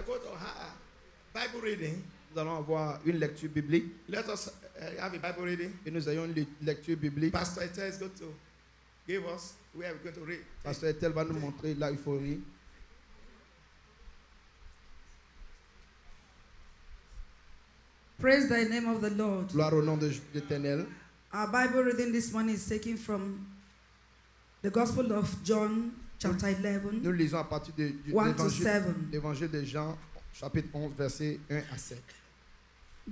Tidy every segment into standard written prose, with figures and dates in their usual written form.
are going to Bible reading. Nous allons avoir une lecture biblique. Let us have a Bible reading. Et nous ayons une lecture biblique. Pastor Ethel is going to give us where we're going to read. Pasteur Ethel va nous montrer là où il faut lire. Praise the name of the Lord. Gloire au nom de l'Éternel. Our Bible reading this morning is taken from the Gospel of John, chapter 11, Nous lisons à partir de 1 to 7. l'évangile de Jean, chapitre 11, versets 1 à 7.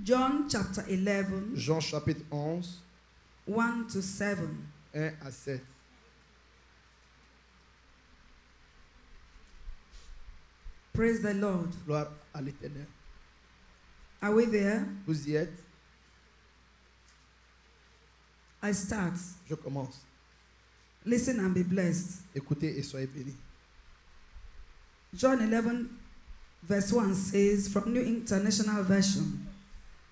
John, chapter 11, Jean, chapitre 11, 1 to 7. 1 à 7. Praise the Lord. Gloire à l'Éternel. Are we there? Vous y êtes? I start. Je commence. Listen and be blessed. Écoutez et soyez bénis. John 11, verse 1 says, from New International Version,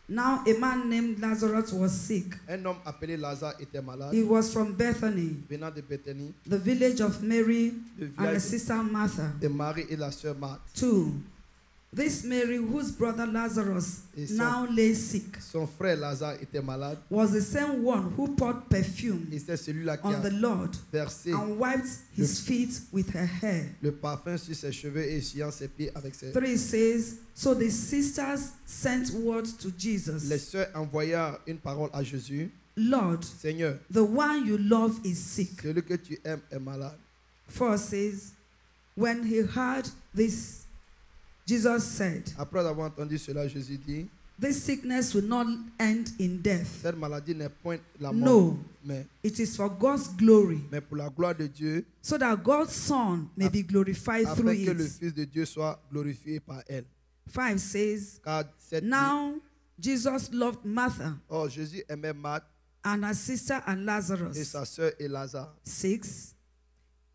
now a man named Lazarus was sick. Un homme appelé Lazare était malade, He was from Bethany, venant de Béthanie, the village of Mary le and her village sister Martha. de Marie et la sœur Marthe. 2. This Mary, whose brother Lazarus Et son- now lay sick, Son frère Lazare était malade, was the same one who poured perfume et c'est celui-là qui on a the Lord versé and wiped his feet with her hair. le parfum sur ses cheveux et essuyant ses pieds avec ses... 3 says, so the sisters sent word to Les Jesus, sœurs envoyèrent une parole à Jésus. Lord, Seigneur, the one you love is sick. celui que tu aimes est malade. 4 says, when he heard this, Jesus said, Après avoir entendu cela, Jésus dit, this sickness will not end in death. cette maladie n'est point la No. mort, It is for God's glory, mais pour la gloire de Dieu, so that God's Son may be glorified through afin que le it. Fils de Dieu soit glorifié par elle. 5 says, Car cette now Jesus loved Martha or Jésus aimait Marthe and her sister and et Lazarus. sa sœur et Lazare. 6.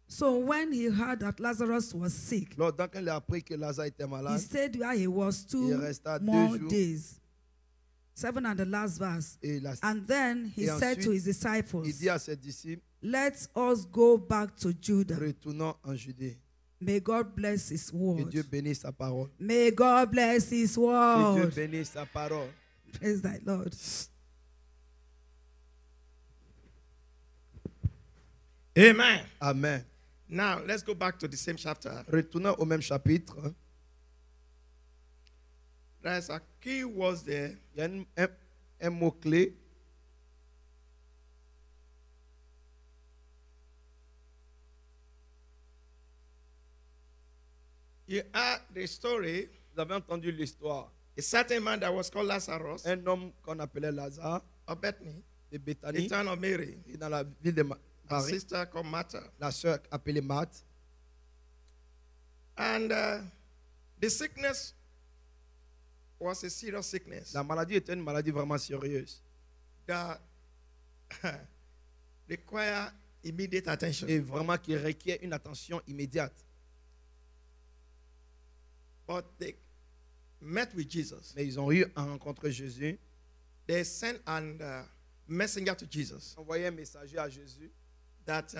So when he heard that Lazarus was sick, Lors quand il a appris que Lazare était he malade, stayed where he was il 2 resta 2 more jours. days. 7 and the last verse. Et And then he Et said to ensuite, his disciples, il dit à ses disciples, let us go back to Judah. retournons en Judée. May God bless his Que word. Dieu bénisse sa parole. May God bless his Que Dieu word. bénisse sa parole. Praise thy Lord. Amen. Amen. Now, let's go back to the same chapter. Retournons au même chapitre. There's a key words there. Il y a un mot-clé. You heard the story. Vous avez entendu l'histoire. A certain man that was called Lazarus Un homme qu'on appelait Lazare of Bethany, de the Béthanie, town of Mary, et dans la ville de a Marie, sister called Martha. la sœur appelée Marthe. And the sickness was a serious sickness La maladie était une maladie vraiment sérieuse that require immediate attention. et vraiment qui requiert une attention immédiate. But they met with Jesus. Mais ils ont eu à rencontrer Jésus. They sent a messenger to Jesus Envoyé un messager à Jésus. that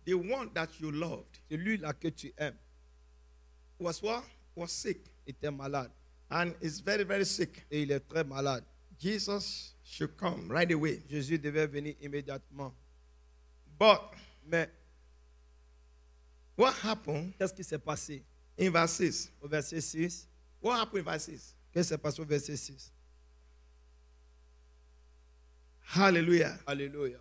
the one that you loved Celui-là que tu aimes was what? Was sick était malade. and is very, very sick. Et il est très malade. Jesus should come right away. Jésus devait venir immédiatement. But Mais what happened qu'est-ce qui s'est passé in verse 6? au verset 6? What happened in verse 6? Qu'est-ce qui s'est passé au verset 6? Hallelujah. Alléluia.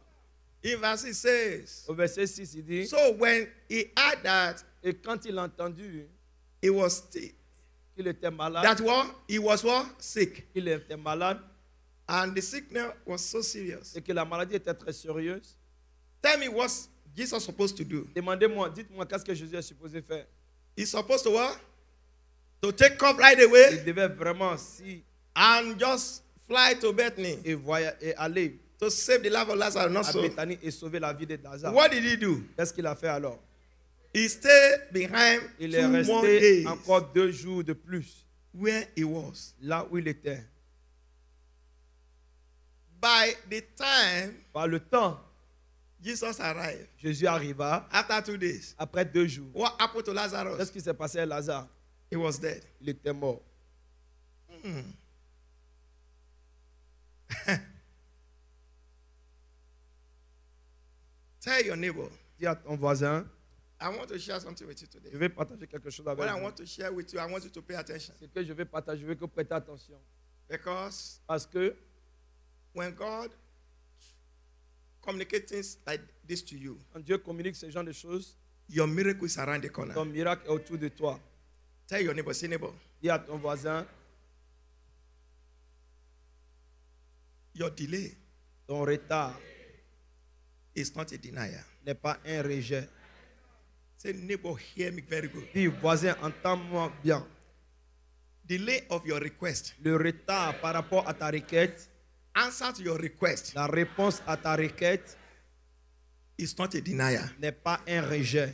In verse 6 says, Au verset 6, il dit, so when he heard that et quand il a entendu he was sick, qu'il était malade, that what? He was what? Sick. qu'il était malade And the sickness was so serious. et que la maladie était très sérieuse, Tell me what's Jesus supposed to do? demandez-moi, dites-moi qu'est-ce que Jésus est supposé faire. He's supposed to what? To take off right away Il devait vraiment si and just fly to Bethany et aller to save the life of Lazarus. Not à so. Béthanie et sauver la vie de Lazare. What did he do? Qu'est-ce qu'il a fait alors? He stayed behind Il est 2 more resté days encore 2 jours de plus where he was. là où il était. By the time Par le temps, Jesus arrived, Jésus arriva after 2 days, après 2 jours. what happened to Qu'est-ce Lazarus? qui s'est passé à Lazare? He was dead. Il était mort. Tell your neighbor, Dis à ton voisin, I want to share something with you today. je vais partager quelque chose avec What I vous. want to share with you, I want you to pay attention. Ce que je vais partager, je veux que vous prêtez attention. Because Parce que when God communicates things like this to you, quand Dieu communique ce genre de choses, your miracle is around the corner. ton miracle est autour de toi. Tell your neighbor, say neighbor, Dis à ton voisin, your delay ton retard is not a denier. n'est pas un rejet. Say neighbor, hear me very good. Dis voisin, entends-moi bien. Delay of your request, Le retard par rapport à ta requête, answer to your request la réponse à ta requête is not a denier. n'est pas un rejet.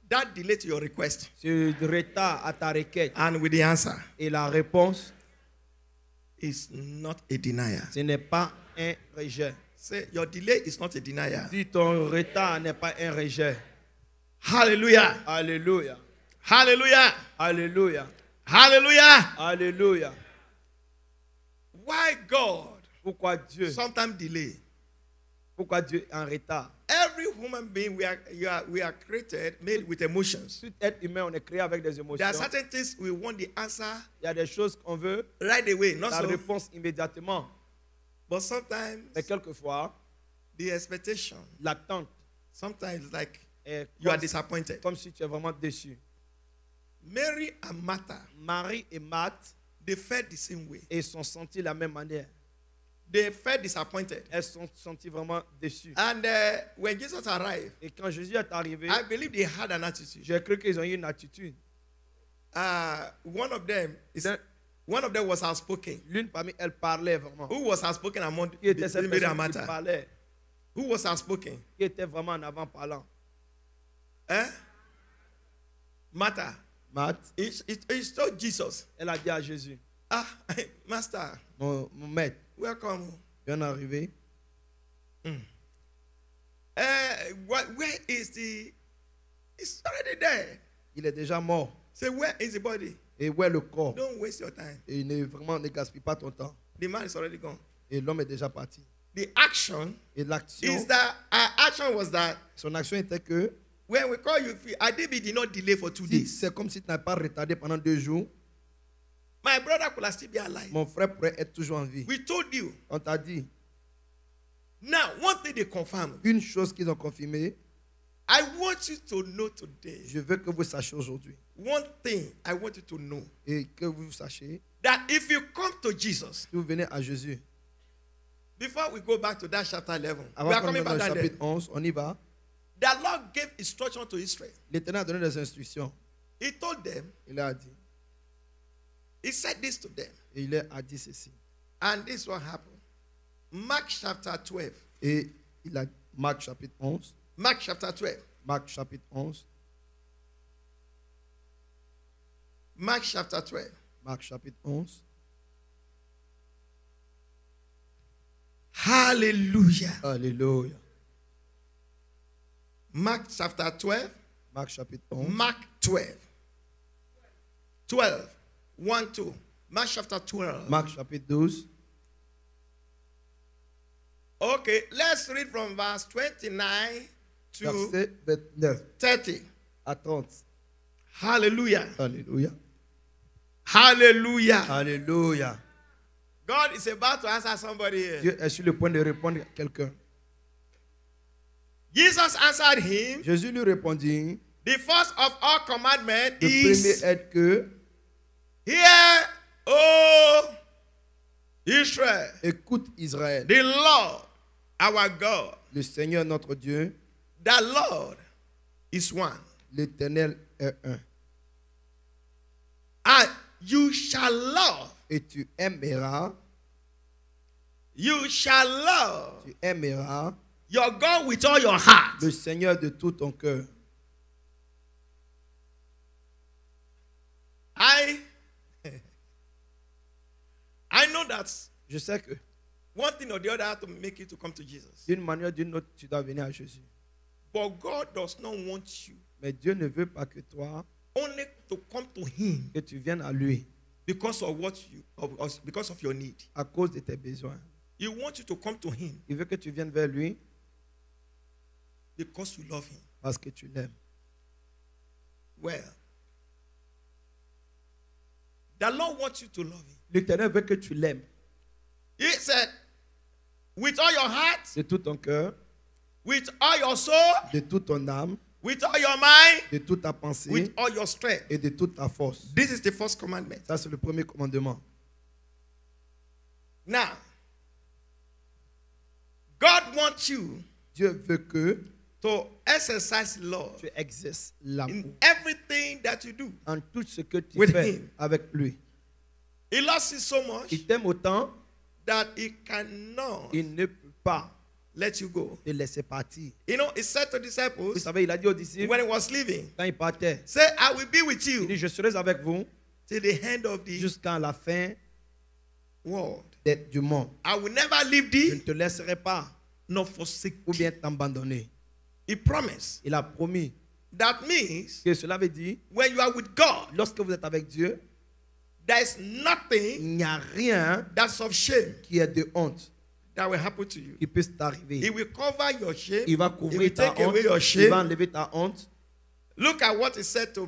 That delay to your request Ce retard à ta requête and with the answer et la réponse, is not a denier. ce n'est pas un rejet. Say your delay is not a denier. Si ton retard n'est pas un rejet. Hallelujah. Alléluia. Hallelujah. Alléluia. Hallelujah. Alléluia. Why God Pourquoi Dieu? sometimes delay? Pourquoi Dieu est en retard? Every human being we are created made with emotions. Tout être humain, on est créé avec des There émotions. are certain things we want the answer Il y a des choses qu'on veut, right away, not la so. réponse immédiatement. But sometimes Mais quelquefois, the expectation, l'attente sometimes like est you are comme, disappointed. comme si tu es vraiment déçu. Mary and Martha, Marie et Marthe, they felt the same way. ils sont sentis de la même manière. They felt disappointed. Elles sont senties vraiment déçues. And when Jesus arrived, Et quand Jésus est arrivé, I believe they had an attitude. j'ai cru qu'ils ont eu une attitude. One of them was outspoken. L'une parmi elles parlait vraiment. Who was outspoken among Qui était cette Mary and personne qui Martha? parlait, Who was outspoken? qui était vraiment en avant-parlant. Eh? Martha. Marthe, He told Jesus, elle a dit à Jésus, Master, mon maître, welcome. viens d'arriver. Where is the? It's already there. Il est déjà mort. Say, where is the body? Et où est le corps? Don't waste your time. Et ne gaspille pas ton temps. The man is already gone. Et l'homme est déjà parti. The action Et l'action, is that our action was that son action était que when we call you, Adibi did not delay for 2 days. c'est comme si tu n'avais pas retardé pendant 2 jours. My brother could have still be alive. Mon frère pourrait être toujours en vie. We told you. On t'a dit, Now, one thing they confirm. une chose qu'ils ont confirmée, I want you to know today. je veux que vous sachiez aujourd'hui. One thing I want you to know. Et que vous sachiez, That if you come to Jesus, si vous venez à Jésus, before we go back to that chapter 11, we avant are qu'on coming vienne back dans le down there. chapitre 11, on y va. The Lord gave instruction to Israel. L'Éternel a donné des instructions. He told them, Il a dit, he said this to them. et il a dit ceci. And this is what happened. Mark chapter 12. Et il a, Marc chapitre 11, Mark chapter 12. Marc chapitre 11, Mark chapter 12. Marc chapitre 11. Hallelujah. Alléluia. Mark chapter 12. Marc chapitre 11. Mark 12. 12. 1, 2. Mark chapter 12. Marc chapitre 12. Okay, let's read from verse 29 to Verset 29 30. à 30. Hallelujah. Alléluia. Hallelujah. Alléluia. God is about to answer somebody here. Dieu est sur le point de répondre à quelqu'un. Jesus answered him. Jésus lui répondit, The first of all commandments le premier is, est que, Hear, O Israel, écoute Israël, the Lord our God, le Seigneur notre Dieu, the Lord is one. l'Éternel est un. And you shall love, Et tu aimeras your God with all your heart. le Seigneur de tout ton cœur. I know that Je sais que one thing or the other has to make you to come to Jesus. d'une manière ou d'une autre, tu dois venir à Jésus. But God does not want you Mais Dieu ne veut pas que toi, only to to come to him que tu viennes à lui because of because of your need. à cause de tes besoins. He wants you to come to him Il veut que tu viennes vers lui because you love him. parce que tu l'aimes. Well, the Lord wants you to love him. L'Éternel veut que tu l'aimes He said, with all your heart, de tout ton cœur, with all your soul, de toute ton âme, with all your mind, de toute ta pensée with all your strength. et de toute ta force. This is the first commandment. Ça, c'est le premier commandement. Now, God wants you Dieu veut que to exercise love tu exerces l'amour in everything that you do. en tout ce que tu With fais him. avec lui. He loves you so much Il t'aime autant, that he cannot il ne peut pas let you go. te laisser partir. You know, he said to Vous disciples savez, il a dit aux disciples, when he was leaving, quand il partait, say, I will be with il dit, you je serai avec vous till the end of the jusqu'à la fin world. du monde. I will never leave Je ne thee te laisserai pas nor forsake ou thee. bien t'abandonner. He promised. Il a promis That means que cela veut dire, when you are with God, lorsque vous êtes avec Dieu, there is il nothing n'y a rien that's of shame qui est de honte that will happen to you. qui puisse He t'arriver. will cover your shame. Il va He will couvrir ta take away honte, your il shame. va enlever ta honte. Look at what he said to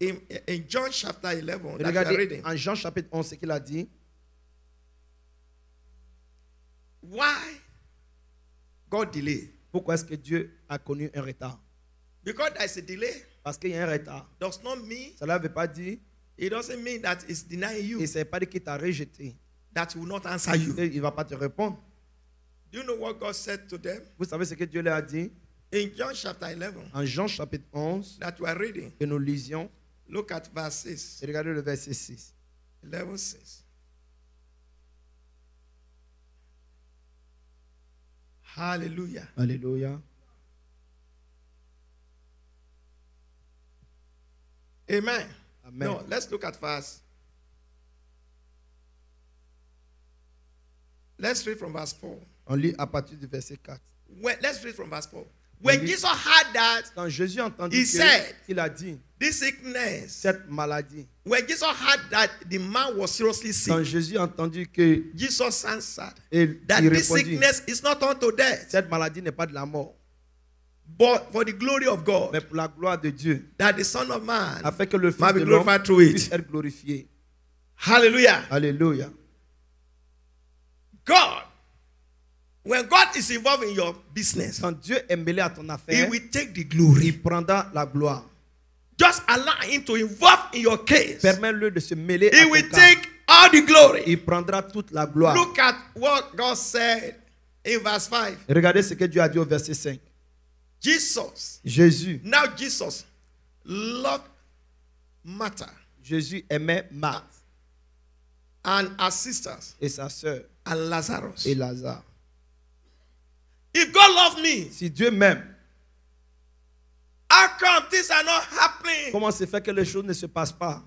in John chapter 11 that we are Regardez reading. en Jean chapitre 11 ce qu'il a dit. Why God delay? Pourquoi est-ce que Dieu a connu un retard? Because there is a delay Parce qu'il y a un retard. does not mean, Cela ne veut pas dire, it doesn't mean that it's denying you, et ce n'est pas dire qu'il t'a rejeté. that he will not answer you. Il ne va pas te répondre. Do you know what God said to them? Vous savez ce que Dieu leur a dit? In John chapter 11 En Jean chapitre 11, that we are reading, que nous lisions, look at verse 6. et regardez le verset 6. 11:6. Hallelujah. Alléluia. Amen. Amen. No, let's look at verse. Let's read from verse 4. On lit à partir du verset 4. Let's read from verse 4. When Oui. Jesus heard that, Quand Jésus a entendu He said, qu'il a dit, this sickness, cette maladie, when Jesus heard that the man was seriously quand sick, Jésus a entendu que Jesus answered il that this répondit, sickness is not unto death, cette maladie n'est pas de la mort, but for the glory of God, mais pour la gloire de Dieu, that the Son of Man afin que le Fils might be de l'homme glorified through puisse it. être glorifié. Hallelujah. Alléluia. God, when God is involved in your business, Quand Dieu est mêlé à ton He affaire, will take the glory. il prendra la gloire. Just allow Him to involve in your case. Permets-le de se mêler He à will ton cas. take all the glory. Il prendra toute la gloire. Look at what God said in verse 5. Regardez ce que Dieu a dit au verset 5. Jesus, Jésus, now Jesus loved Martha Jésus aimait Marthe and her sisters et sa sœur and Lazarus. et Lazare. If God loved me, Si Dieu m'aime, how come things are not happening? comment se fait que les choses ne se passent pas?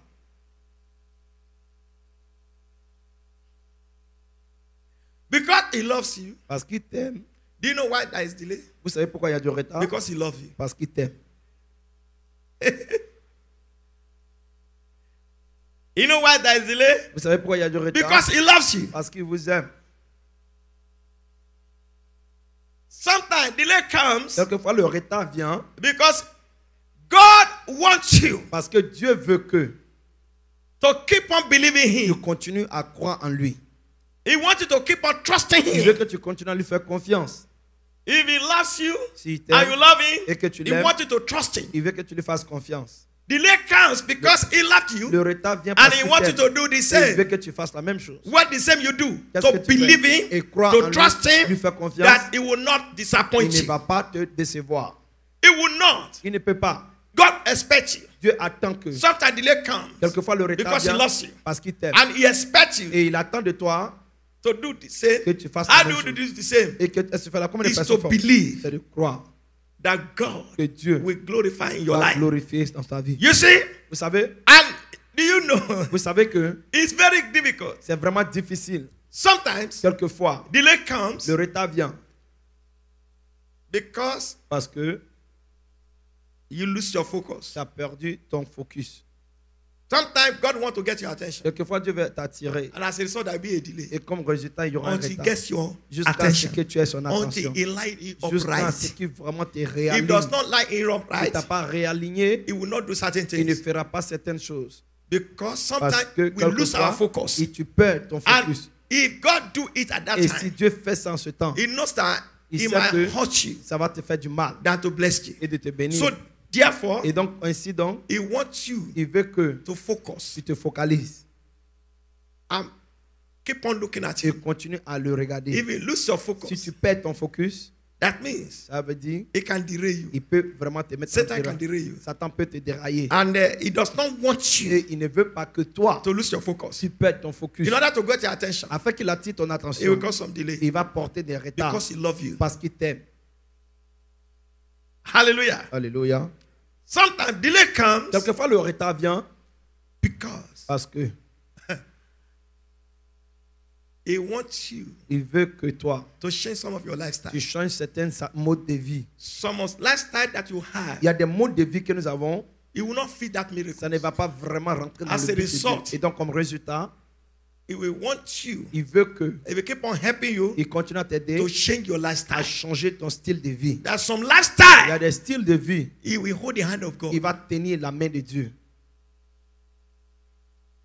Because He loves you. Parce qu'il t'aime. Do you know why there is delay? Vous savez pourquoi il y a du retard? Because He loves you. Parce qu'il t'aime. You know why there is delay? Vous savez pourquoi il y a du retard? Because He loves you. Parce qu'il vous aime. Sometimes delay comes Quelquefois, le retard vient because God wants you parce que Dieu veut que to keep on believing tu Him. continues à croire en lui. He wants you to keep on trusting Il veut Him. que tu continues à lui faire confiance. If He loves you S'il and you t'aime love et que tu Him, He l'aimes, wants you to trust Him. il veut que tu lui fasses confiance. Delay comes because He loved you Le retard vient and parce He qu'il wants you t'aime. to do the Et il same. veut que tu fasses la même chose. What the same you do? Qu'est-ce To que tu believe fais? Et Him, croire to en trust lui, lui Him, faire confiance. that He will not Il disappoint ne you. va pas te décevoir. He will not. Il ne peut pas. God expects you. Dieu attend que Sometimes delay comes quelquefois le retard because He vient loves you. parce qu'il t'aime. And He expects you Et il attend de toi to do the same. que tu fasses la How même do you chose. do the same? Et que est-ce que tu fais la combien de Is personnes to font? believe C'est de croire that God que Dieu will glorify in your va life. glorifier dans ta vie. You see? Vous savez, And do you know? vous savez que It's very difficult. c'est vraiment difficile. Sometimes Quelquefois, delay comes le retard vient because parce que you lose your focus. tu as perdu ton focus. Sometimes God wants to get your attention. Quelquefois, Dieu veut t'attirer. And as a result, there will be a delay. Et comme résultat, il y aura un Until he retard. gets your Jusqu'à ce attention. que tu aies son Until attention. he line it up Jusqu'à ce right. qu'il vraiment te If réaligne. does not line it up Si tu right, n'as pas réaligné, he will not do certain il ne things. fera pas certaines choses. Because Parce sometimes que we lose our quelquefois, focus. et tu perds ton And focus. if God do it at that Et si time, Dieu fait ça en ce temps, he knows that il he sait might que hurt you ça va te faire du mal than to bless you. et de te bénir. So therefore, Et donc, ainsi donc, he wants you il veut que to focus tu te focalises and keep on looking at et him. continue à le regarder. If you lose your Si focus, tu perds ton focus, that means ça veut dire it can derail you. il peut vraiment te mettre Satan en can déraille. derail you. Satan peut te dérailler. And he does not want you Et il ne veut pas que toi, to lose your focus. tu perds ton focus. In order to get your attention, Afin qu'il attire ton it will attention, cause some delay il va porter des retards because he loves you. parce qu'il t'aime. Hallelujah. Alléluia. Sometimes delay comes Quelquefois, le retard vient because parce que he wants you il veut que toi, to change some of your lifestyle. tu changes certains modes de vie. Some of lifestyle that you have, Il y a des modes de vie que nous avons, it will not fit that miracle. ça ne va pas vraiment rentrer dans As le a but de Dieu. result, Et donc, comme résultat, It will want you, il veut que it will keep on helping you il continue à t'aider to change your à lifestyle. changer ton style de vie. There's some Il y a lifestyle, des styles de vie, he will hold the hand of God. il va tenir la main de Dieu.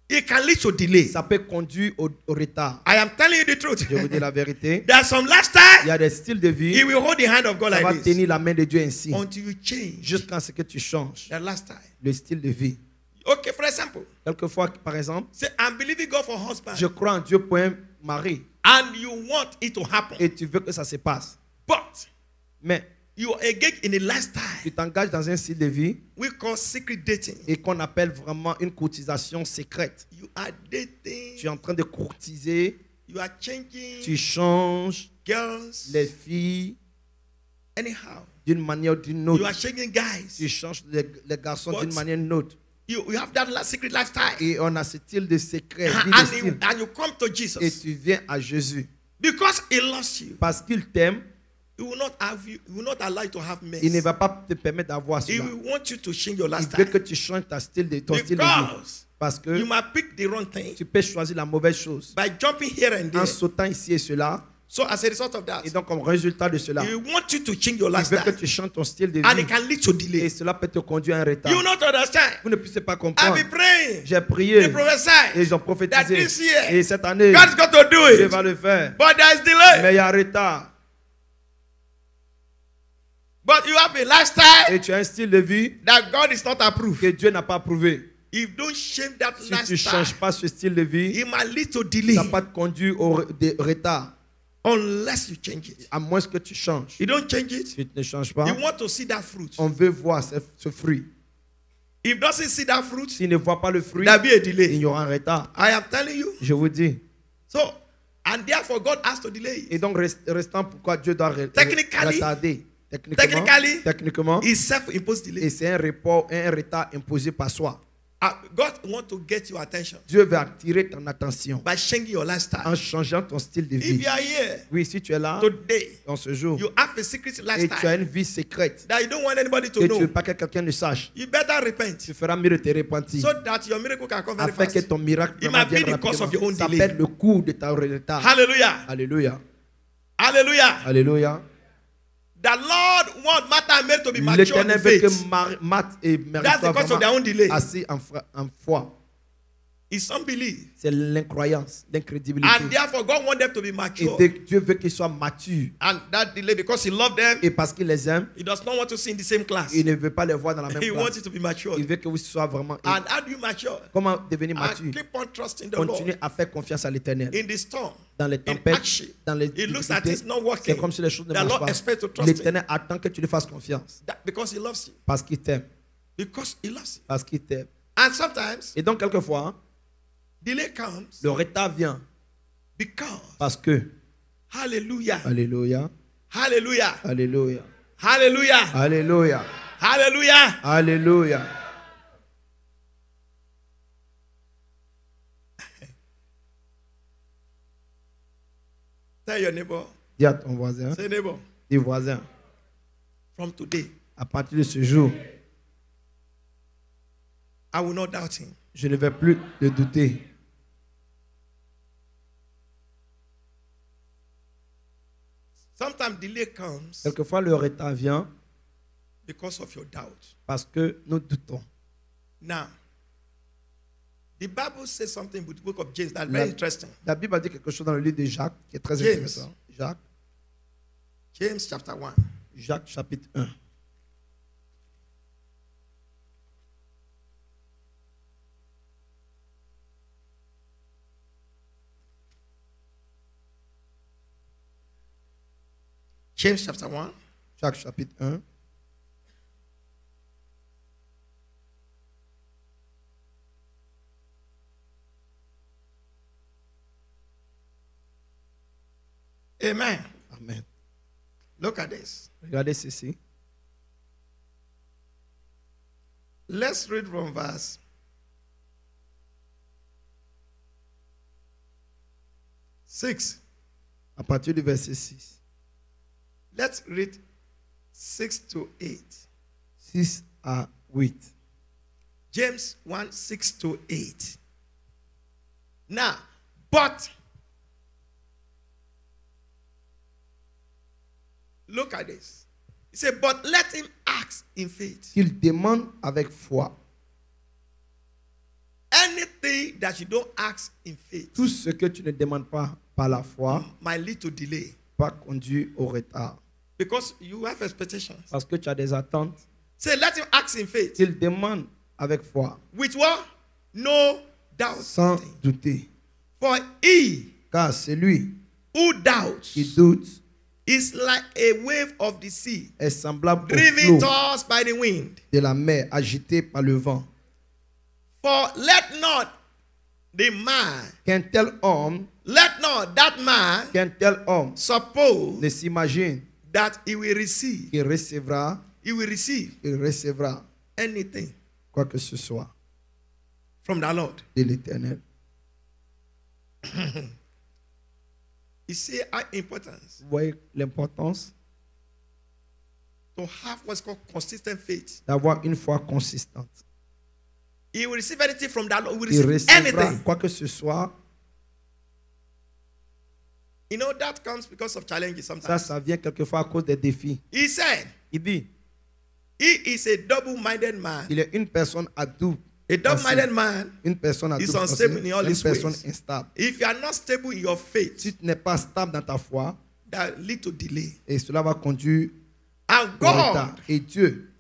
It can lead to delay. Ça peut conduire au retard. I am telling you the truth. Je vous dis la vérité. There's some Il lifestyle, y a des styles de vie, he will hold the hand of God ça va like this tenir la main de Dieu ainsi, until you change jusqu'à ce que tu changes the lifestyle. le style de vie. Okay, for example, Quelquefois, par exemple, say, I'm believing God for husband, je crois en Dieu pour un mari and you want it to happen, et tu veux que ça se passe. but Mais you are engaged in a lifestyle tu t'engages dans un style de vie we call secret dating. et qu'on appelle vraiment une courtisation secrète. You are dating, Tu es en train de courtiser, you are changing tu changes girls les filles anyhow. d'une manière ou d'une You autre. are changing guys. Tu changes les garçons But d'une manière ou d'une autre. You have that secret lifestyle. Et on a ce style de secret, vie de And style. you come to Et Jesus tu viens à Jésus. because he loves you. Parce qu'il t'aime, He will not have you. He will not allow you to have mess. il ne va pas te permettre d'avoir He cela. will want you to change your Il veut lifestyle que tu changes ton style de vie. because Parce que you might pick the wrong thing tu peux choisir la mauvaise chose. by jumping here and En there. sautant ici et cela. So as a result of that, Et donc, comme résultat de cela, he will want you to change your il veut que lifestyle, tu changes ton style de and vie. it can lead to Et delay. cela peut te conduire à un retard. You will not understand. Vous ne puissiez pas I've comprendre. been praying. J'ai prié. They Et prophesy ils ont that prophétisé. this year Et cette année, God's got to do Dieu it, va le faire. but there is delay. Mais il y a un retard. But you have a lifestyle Et tu as un style de vie that God is not approved. que Dieu n'a pas approuvé. If you don't change that Si tu ne lifestyle, changes pas ce style de vie, it might lead to delay ça va te conduire au retard. unless you change it. À moins que tu changes. You don't change it, Si tu ne changes pas, you want to see that fruit. on veut voir ce fruit. If you doesn't see that fruit, S'il ne voit pas le fruit, there'll be a il delay. y aura un retard. I am telling you. Je vous dis. So, and therefore God has to delay Et it. donc, restant pourquoi Dieu doit Technically- retarder. Techniquement, It's self-imposed delay. et c'est un retard imposé par soi. God wants to get your attention Dieu veut attirer ton attention by changing your lifestyle. en changeant ton style de If vie. you are here Oui, si tu es là, today, en ce jour, you have a secret et tu as lifestyle une vie secrète, that you don't want anybody to et tu ne veux know, pas que quelqu'un ne sache, you better repent tu feras mieux de te repentir. so that your miracle can come very Afin que fast. ton miracle It vraiment might be vienne the cause of your rapidement. own Ça delay. peut être le coût de ton retard. Hallelujah. Alléluia. Hallelujah. Alléluia. The Lord wants Martha and Mary to be mature in L'Éternel veut que faith. Matt et Marie That's soient the cause of their vraiment own delay. assis en foi. It's unbelief. C'est l'incroyance, l'incrédibilité. And therefore, God wants them to be Et mature. Dieu veut qu'ils soient matures. And that delay, because He loved them, Et parce qu'il les aime, He does not want to see in the same class. il ne veut pas les voir dans la même He wants classe. you to be mature. Il veut que vous soyez vraiment. And how do you mature? Comment devenir And mature? keep on trusting the Continuez Lord. à faire confiance à l'Éternel. In the storm, Dans les in tempêtes, hardship, dans les it looks like difficultés, it's not working. c'est comme si les choses ne The marchent Lord pas. expects to trust Him. L'Éternel attend que tu lui fasses confiance. Because He loves you. Parce qu'il t'aime. Because He loves you. Parce qu'il t'aime. And sometimes, Et donc, quelquefois, delay comes le retard vient. because, Parce que, hallelujah, Alléluia, hallelujah, Alléluia, hallelujah, Alléluia, hallelujah. Alléluia. Tell your neighbor, Dis à ton voisin, say neighbor, dis voisin, from today, à partir de ce jour, I will not doubt him. Je ne vais plus le douter. Sometimes delay comes Quelquefois, le retard vient because of your doubt. parce que nous doutons. Now, the Bible says something with the book of James that's very interesting. La Bible a dit quelque chose dans le livre de Jacques qui est très James. intéressant. James chapter 1. Jacques chapitre 1. James chapter 1. Jacques chapitre 1. Amen. Amen. Look at this. Regardez ceci. Let's read from verse 6. À partir du verset 6. Let's read 6 to 8. 6 à 8. James 1, 6 to 8. Now, but look at this. He said, but let him ask in faith. Qu'il demande avec foi. Anything that you don't ask in faith Tout ce que tu ne demandes pas par la foi might lead to delay. va conduire au retard. Because you have expectations. Parce que tu as des attentes. Say, let him ask in faith. Qu'il demande avec foi. With what? No doubt. Sans douter. For he Car celui who doubts qui doute is like a wave of the sea, est semblable au driven flot tossed by the wind. de la mer agité par le vent. For let not the man, let not that man qu'un tel homme suppose ne s'imagine that he will receive qu'il recevra anything quoi que ce soit from the Lord. de l'Éternel. You see our importance Vous voyez l'importance to have what's called consistent faith. d'avoir une foi consistante. He will receive anything from that Lord. He will Il receive recevra anything. quoi que ce soit. You know, that comes because of challenges Ça sometimes. vient quelquefois à cause des défis. He said, Il dit, he is a double-minded man. il est une personne à double. A double-minded man Une personne à is double unstable pensée, in all une his personne ways. instable. If you are not stable in your faith, Si tu n'es pas stable dans ta foi, that lead to delay. et cela va conduire And au retard. God Et Dieu,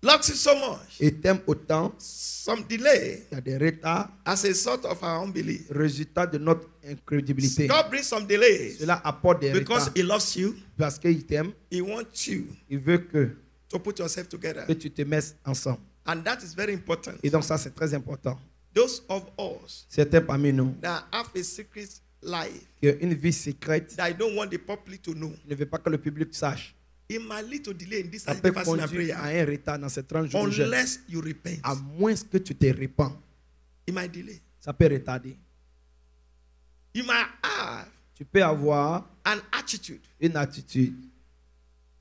loves you so much. et t'aime autant, Some delay il y a des retards, as a sort of our unbelief. résultat de notre incrédulité. God brings some delays Cela apporte des because retards He loves you. parce qu'il t'aime. He wants you Il veut que to put yourself together. tu te mettes ensemble. And that is very important. Et donc ça, c'est très important. Those of us Certains parmi nous that have a secret life qui ont une vie secrète, that I don't want the public to know, ne veut pas que le public sache. it might lead to delay in this Ça peut fasting and conduire à prayer un retard dans ces 30 jours de jeûne. unless you repent. À moins que tu te répands, It might delay. ça peut retarder. You might have Tu peux avoir an attitude une attitude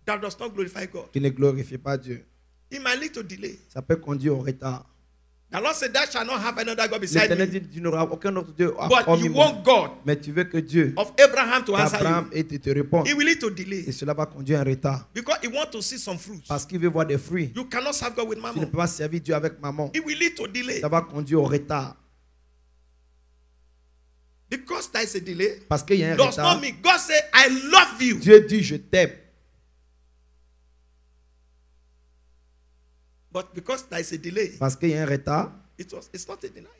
that does not glorify God. qui ne glorifie pas Dieu. It might lead to delay. Ça peut conduire au retard. The Lord said, thou shalt not have another God beside L'Éternel me. dit, tu n'auras aucun autre Dieu But hormis you moi. want God Mais tu veux que Dieu, of Abraham to answer Abraham, you. et te répond. It will lead to delay Et cela va conduire à un retard. because he wants to see some fruits. Parce qu'il veut voir des fruits. You cannot serve God with Tu ne mammon. peux pas servir Dieu avec maman. It will lead to delay Ça va conduire au retard. because there is a delay. Parce qu'il y a un Does retard. not mean God say, I love you. Dieu dit, je t'aime. But because there is a delay, Parce qu'il y a un retard, it's not a denial.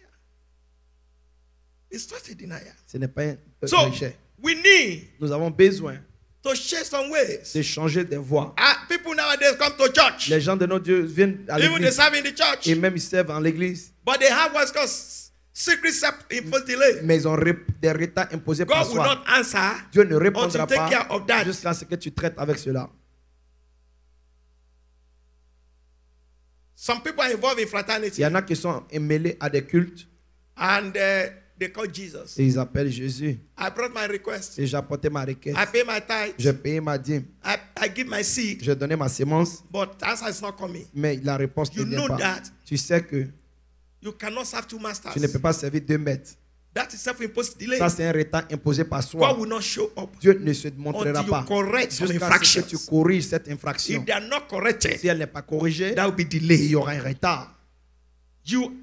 It's not a denial. ce n'est pas un So rejet. we need Nous avons besoin to share some ways. de changer de voie. People nowadays come to church. Les gens de notre Dieu viennent à Even they l'église. serve in the church. Et même ils servent en l'église. But they have what's called secret imposed delay. Mais ils ont des retards imposés par God will soi. not answer Dieu ne until répondra you take care pas of that. jusqu'à ce que tu traites avec cela. Some people are involved in fraternity. Il y en a qui sont mêlés à des cultes. And they call Jesus. Et ils appellent Jésus. I brought my request. Et j'ai apporté ma requête. I pay my tithe. J'ai payé ma dîme. I give my seed. J'ai donné ma sémence. But the answer is not coming. Mais la réponse ne You vient know pas. that. Tu sais que You cannot serve two masters. tu ne peux pas servir 2 maîtres. That is self-imposed delay. Ça, c'est un retard imposé par God soi. will not show up Dieu ne se montrera until pas you correct some jusqu'à ce infractions. que tu corriges cette infraction. If they are not corrected, Si elle n'est pas corrigée, that will be il delay. y aura un retard.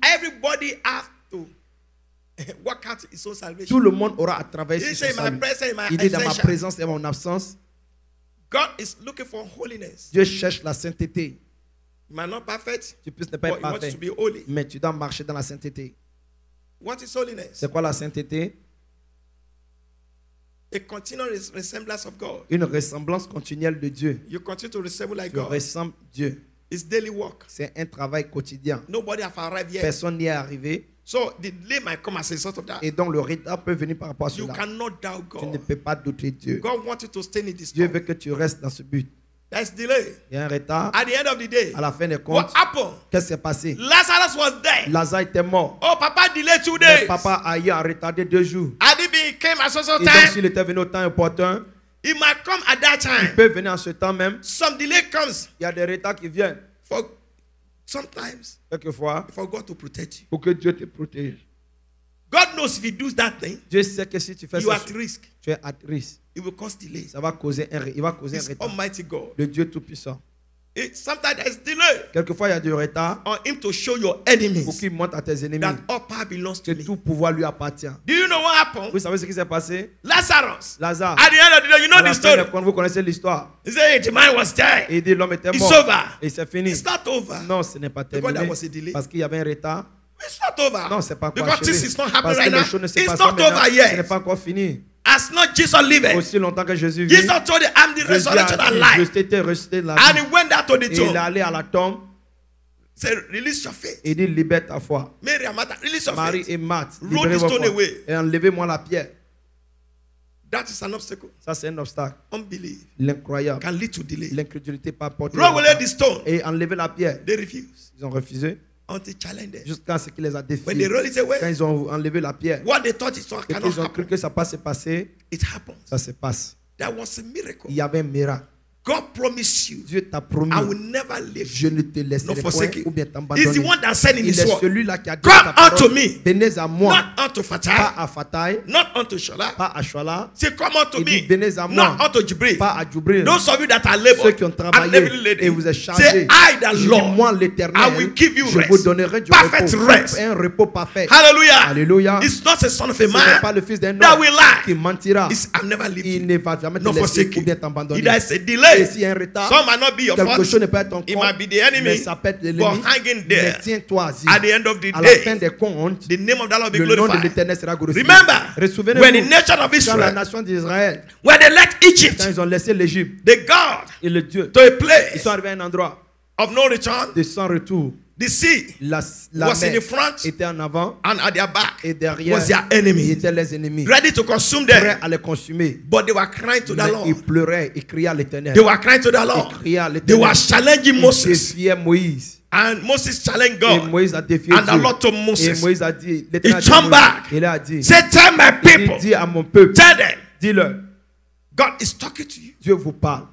Everybody have to work out his own Tout salvation. le monde aura à travailler He sur say, son my salut. presence, my Il dit dans ma essential. présence et mon absence, God is looking for holiness. Dieu cherche la sainteté. You might not perfect, Tu puisses ne but pas you être want to parfait, be holy. mais tu dois marcher dans la sainteté. What is holiness? C'est quoi la sainteté? A continual resemblance of God. Une ressemblance continuelle de Dieu. You continue to resemble like Tu God. ressembles Dieu. It's daily work. C'est un travail quotidien. Nobody have arrived yet. Personne n'y est arrivé. So the delay might come as a result of that. Et donc le retard peut venir par rapport à You cela. cannot doubt Tu ne God. peux pas douter Dieu. God wants you to stay in this Dieu storm. veut que tu restes dans ce but. There's delay. Il y a un retard. At the end of the day, À la fin des comptes, what happened? qu'est-ce qui s'est passé? Lazarus was dead. Lazare était mort. Oh, Papa delayed 2 Mais days. papa a eu à retarder 2 jours. Adibi came at so Et donc time. s'il était venu au temps opportun, It might come at that il time. peut venir en ce temps même. Some delay comes Il y a des retards qui viennent. for sometimes Quelquefois, for God to protect you. pour que Dieu te protège. God knows if He does that thing, Dieu sait que si tu fais you are ça, at risk. tu es à risque. It will cause delays. Ça va causer il va causer un It's retard. Almighty God. Le Dieu Tout-Puissant. Sometimes there's delay Quelquefois, il y a du retard on Him to show your pour enemies qu'il montre à tes ennemis that all power belongs to que me. tout pouvoir lui appartient. Do you know what happened? Vous savez ce qui s'est passé? Lazarus. Lazare. At the end of the day, you know À the la fin story. des comptes, vous connaissez l'histoire. He said the man was dead. Et il dit l'homme était It's mort. over. Et c'est fini. It's not over. Non, ce n'est pas Because terminé. there was a delay. Parce qu'il y avait un retard. It's not over. Non, c'est pas encore Because achevé. this is not happening Parce que right les now. choses ne se It's passent not pas maintenant. over Ce n'est yet. pas encore fini. As not Jesus living. Aussi longtemps que Jésus vit, Jesus told you, I'm the Jésus resurrection and a life. dit, j'étais ressuscité de la And vie. he went out to the Et il est tomb. allé à la tombe Said, release your faith. et il dit, libère ta foi. Mary and Martha, release your Marie faith. et Marthe, Roll libérez the vos stone foi. away. Et enlevez-moi la pierre. That is an obstacle. Ça, c'est un obstacle. Unbelief L'incroyable. can lead to delay. L'incrédulité pas portée. Roll away the stone. Et enlever la pierre. They refuse Ils ont refusé until challenged. jusqu'à ce qu'il les a When they défiés. roll it Quand away, ils ont enlevé la pierre, what they thought it et cannot qu'ils ont cru happen, que ça passe se passer, it happens. ça se passe. That was a miracle. Il y avait un miracle. God promised you, Dieu t'a promis, I will never leave je you, ne te nor laisserai point forsake you. ou bien He's the t'abandonner. one that said in Il His est word, celui-là qui a dit Come sa parole, unto me, venez à moi, not unto pas Fatah, à Fataï, not unto Shola. pas à Shuala, Say, come unto il dit me, venez à moi, not unto Jibril. pas à Djubril. Those of you that are Ceux labored qui ont and travaillé heavily laden, et vous êtes say, chargés, I, the je dis, Lord, moi I will l'éternel, give you je rest. vous donnerai du Perfect repos, rest. un repos parfait. Hallelujah. Alléluia. It's not the son of Ce a n'est man pas le fils d'un that homme will lie. qui mentira. It's, I'll never leave Il you, ne va jamais te nor laisser forsake ou you. bien If t'abandonner. there is a Et delay, s'il y a un retard, some might not be your quelque fault. chose ne peut être ton It compte, might be the enemy, mais ça peut être but l'ennemi. hanging Mais there. tiens-toi-y. At the end of the À la fin day, des comptes, the name of the Lord be le nom de glorified. l'Éternel sera glorifié. Remember, Souvenez-vous, when the nation of quand la Israel, nation d'Israël, when they left quand Egypt, ils ont laissé l'Égypte they got et le Dieu, to a ils place sont arrivés à un endroit of no return. de sans retour. The sea La was in mer the front était en avant and at their back et derrière, was their ils enemy, étaient les ennemis, ready to consume prêts them. à les consumer. But they were crying to the Mais Lord. ils pleuraient, ils criaient à l'Éternel. They were crying to the Ils Lord. criaient à They l'Éternel. were challenging Ils Moses. défiaient Moïse. And Moses challenged Et God. Moïse a défié And the Dieu. Lord told Et Moses, Moïse a dit, l'Éternel a He dit à turned Moïse, back. il a dit, say, tell my il people, dit à mon peuple, tell them, dis-leur, God is talking to you. Dieu vous parle.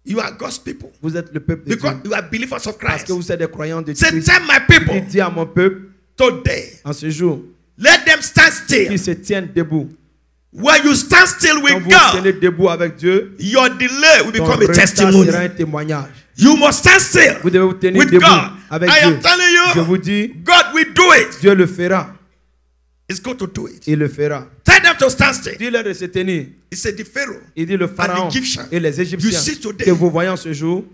You are God's people. Vous êtes le peuple de Because Dieu. you are believers of Parce Christ. que vous êtes des croyants de Say, Christ. tell my Il people, dit à mon peuple, today, en ce jour, let them stand still. qu'ils se tiennent debout. When you stand still Quand with vous God, tenez debout avec Dieu, your delay will ton become a retard testimony. sera un témoignage. You must stand still Vous devez vous tenir with debout God. avec I Dieu. am telling Je you, vous dis, God will do it. Dieu le fera. He's going to do it. Il le fera. Tell them to stand still. Dis-leur de se tenir. He said, the Pharaoh, Il dit le pharaon Egyptian. et les You Égyptiens see today. que vous voyez en ce jour,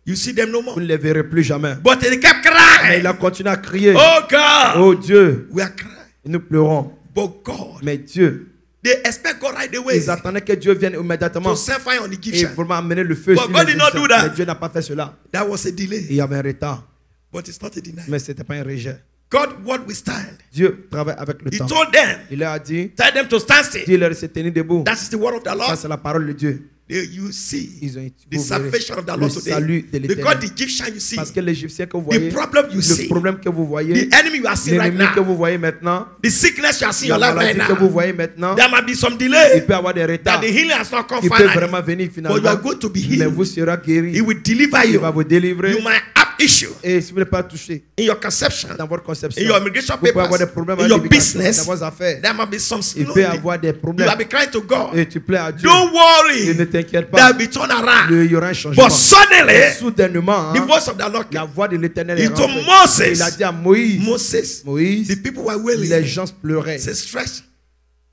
you see them no vous more. ne les verrez plus jamais. But they kept Mais il crying. a continué à crier. Oh God, Oh Dieu, we are crying. nous pleurons. But God, Mais Dieu, they expect God right away ils attendaient que Dieu vienne immédiatement to send fire on the et Egyptians. vraiment amener le feu But sur God les did not do Égyptiens. that. Mais Dieu n'a pas fait cela. That was a Et delay, il y avait un retard. but it's not a denial. Mais ce n'était pas un rejet. God word will stand. Dieu travaille avec le He temps. told them, Il leur a dit, tell them to stand still. Dieu leur a tenu debout. That's the word of the Ça, Lord. c'est la parole de Dieu. You see Ils ont the vous verrez salvation of the le Lord salut today. de Because the l'Éternel. Egyptian you see, Parce que l'Égyptien que vous the voyez, problem you le see, problème que vous voyez, the enemy you are seeing right l'ennemi que now, vous voyez maintenant, the sickness you are seeing in la your life right maladie que vous now, voyez maintenant, there might be some il delay. peut y avoir des That retards. the healing has not come Il peut finally. vraiment venir But you are finalement, going to be mais healed. vous serez guéri. He will deliver Il va you. vous délivrer. You might have issue Et si vous n'êtes pas touché in your conception, dans votre conception, in your immigration vous pouvez avoir des papers, problèmes in avec your l'immigration, business. dans vos affaires. There might be some Il peut y slowly. avoir des You problèmes. will be crying to God. Et tu plais à Dieu. Don't Et worry. ne t'inquiète There pas. will be turn around. Il y aura un changement. But suddenly, Et soudainement, the voice of the Lord la came. voix de l'Éternel He est told rentrée. Moses. Il a dit à Moïse, Moses, Moïse, the people were wailing. les gens pleuraient, Say, stretch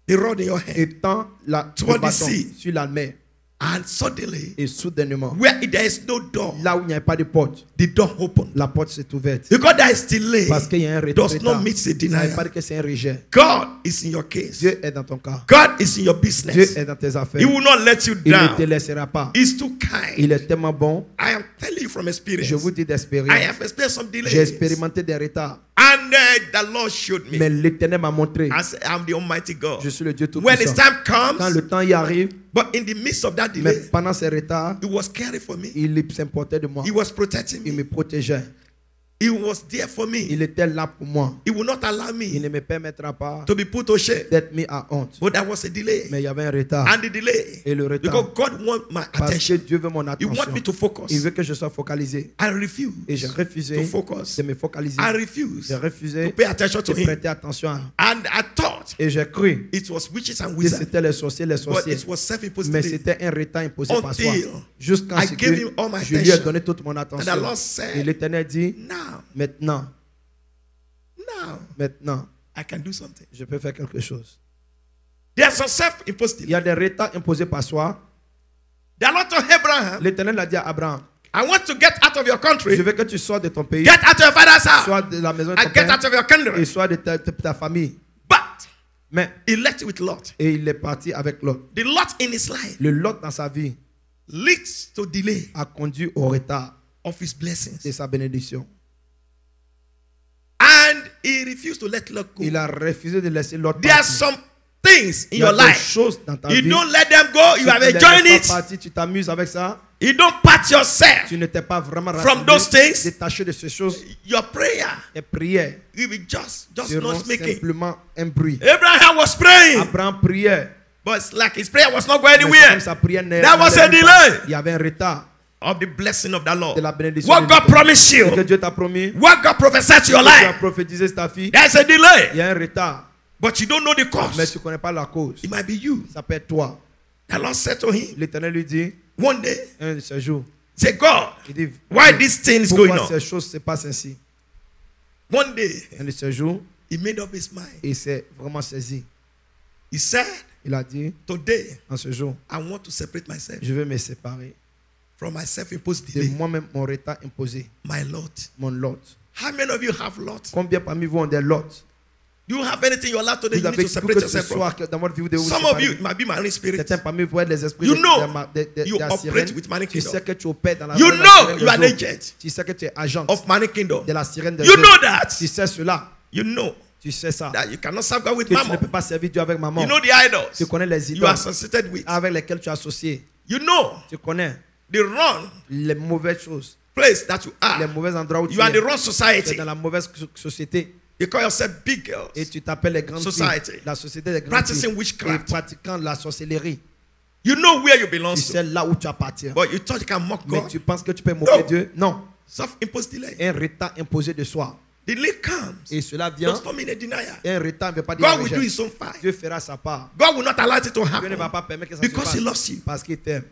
the rod in your hand. étant le Toward the bâton sea. sur la mer. And suddenly, Et soudainement, where there is no door, là où il n'y a pas de porte, the door opened. la porte s'est ouverte. Because there is delay, Parce qu'il y a un retard. does not meet the Ça ne veut denial. pas dire que c'est un rejet. God is in your case. Dieu est dans ton cas. God is in your Dieu business. est dans tes affaires. He will not let you Il ne te down. laissera pas. He's too kind. Il est tellement bon. I am telling you from experience. Je vous dis I d'espérer. have experienced some J'ai delays. expérimenté des retards. And the Lord showed me. Mais l'Éternel m'a montré. I said, I'm the Almighty God. Je suis le Dieu When its Tout-Puissant. time Quand comes, le temps y arrive, but in the midst of that mais delay, pendant ces retards, He was caring for me. il s'importait de moi. He was protecting Il me. me protégeait. He was there for me. Il était là pour moi. He will not allow Il me ne me permettra pas to be put to shame. d'être mis à honte. But there was a delay. Mais il y avait un retard. And the delay, Et le retard, because God wants my parce que attention. Dieu veut mon He attention. wants me to focus. Il veut que je sois focalisé. I refuse Et j'ai refusé to focus. de me focaliser. I refuse J'ai to refusé pay attention to de Him. prêter attention à. And I thought Et j'ai cru it was witches and que wizards. c'était les sorciers, les But sorciers. it was self-imposed Mais delay. c'était un retard imposé par soi. Until Jusqu'à I ce gave que him all my je lui ai attention. donné toute mon And attention. the Lord Et said, l'Éternel dit, now, maintenant, I can do something. je peux faire quelque chose. There's some self-imposed Il y delay. a des retards imposés par soi. The Lord told Abraham, L'Éternel a dit à Abraham, I want to get out of your je country, veux que tu sois de ton pays, get out of your father's house, soit de la maison de and ton get père, out of your et country. soit de ta famille. But Mais, he left with Lot. et il est parti avec Lot. The Lot in his life Le Lot dans sa vie leads to delay a conduit au retard of his blessings. de sa bénédiction. And he refused to let Lot go. Il a refusé de laisser Lot There are partir. some things in Il y a your des life. choses dans ta You vie. don't let them go. You Tu have ne les enjoyed laisses pas it. partir, tu t'amuses avec ça. You don't pat yourself. Tu ne t'es pas vraiment From those things, détaché de ces choses. Your prayer Et prières will be just seront not speaking. simplement un bruit. Abraham was praying, Abraham priait. but it's like his prayer was not going Mais c'est anywhere. comme sa prière n'allait There was a pas. delay Il y avait un retard of the blessing of the Lord. de la bénédiction. What de God l'Éternel. promised Ce que you, Dieu t'a promis, what God prophesied to your que tu as life, prophétisé ta fille, there's a il delay, y a un retard. but you don't know the Mais cause. tu ne connais pas la cause. It might be you. Ça peut être toi. The Lord said to him L'Éternel lui dit, one day, un de ces jours, say, God, il dit, why these things going pourquoi on? ces choses se passent ainsi? One day, Un de ces jours, he made up his mind. il s'est vraiment saisi. He said, Il a dit, today, en ce jour, I want to separate myself je vais me séparer from my self-imposed de delay. moi-même, mon retard imposé, My Lord. mon lot. How many of you have Lot? Combien parmi vous ont des lots? Do you have anything in your life today Vous you need avez to tout separate que ce yourself from? soit que dans votre vie, vous devez vous Some of you, séparer. it might be marine spirit. Certains parmi vous êtes les esprits You de, know you la operate sirène. with Manic Tu Kingdom. sais que tu opères dans la You dans la know sirène you are an des eaux. agent Tu sais que tu es agent of Manic Kingdom. de la sirène des You eaux. know that. Tu sais cela. You know Tu sais ça. that you cannot serve God with Que tu ne peux mammon. pas servir Dieu avec maman. You know the idols Tu connais les you idoles are associated with. avec lesquelles tu es associé. You know Tu connais the wrong les mauvaises choses, place that you les are. mauvais endroits où tu You are es. the wrong Tu es society. dans la mauvaise société. You call yourself big Et girls. tu t'appelles les grandes Society. filles. La société des grandes Practicing filles. Et witchcraft. pratiquant la sorcellerie. You know where you belong Tu to. sais là où tu appartiens. But you thought you can mock Mais God. tu penses que tu peux moquer No. Dieu? Non. Self-imposed delay. Un retard imposé de soi. Delay comes. Et cela vient. Does not mean a denial. Un retard ne veut pas dire God un will do rejet. his own fight. Dieu fera sa part. God will not allow it to Dieu ne va happen pas permettre que ça because se he passe. loves you. Parce qu'il t'aime.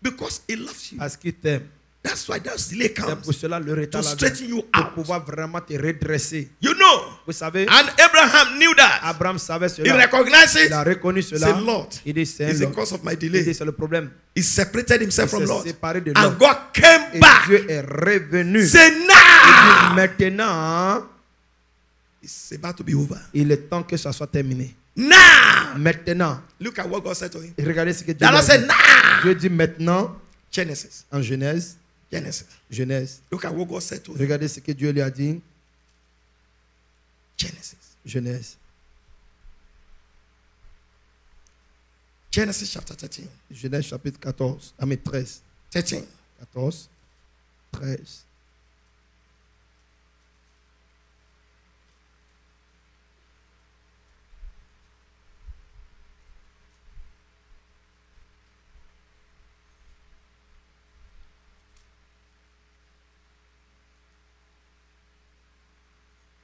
Because he loves you. Parce qu'il t'aime. That's why that delay C'est pour comes cela le retard to là straighten you pour out. pouvoir vraiment te redresser. You know, Vous savez, and Abraham knew that. Abraham savait He cela. recognized Il a it. reconnu Say, cela. Lord, Il dit c'est un it's the lot. cause of my Il dit delay. c'est le problème. He separated himself Il from s'est Lord. séparé de And l'homme. God came Et back. Dieu est revenu. Say Il dit, now. maintenant, It's about to be over. il est temps que ça soit terminé. Now. Maintenant, Look at what God said to him. regardez ce que Dieu The Lord lui a said dit. now. Dieu dit maintenant, Genesis. en Genèse, Genesis. Genèse, Look at what God said to him. regardez ce que Dieu lui a dit. Genesis. Genèse. Genesis chapter 13. Genèse chapitre 14. 13. 13. 14. 13.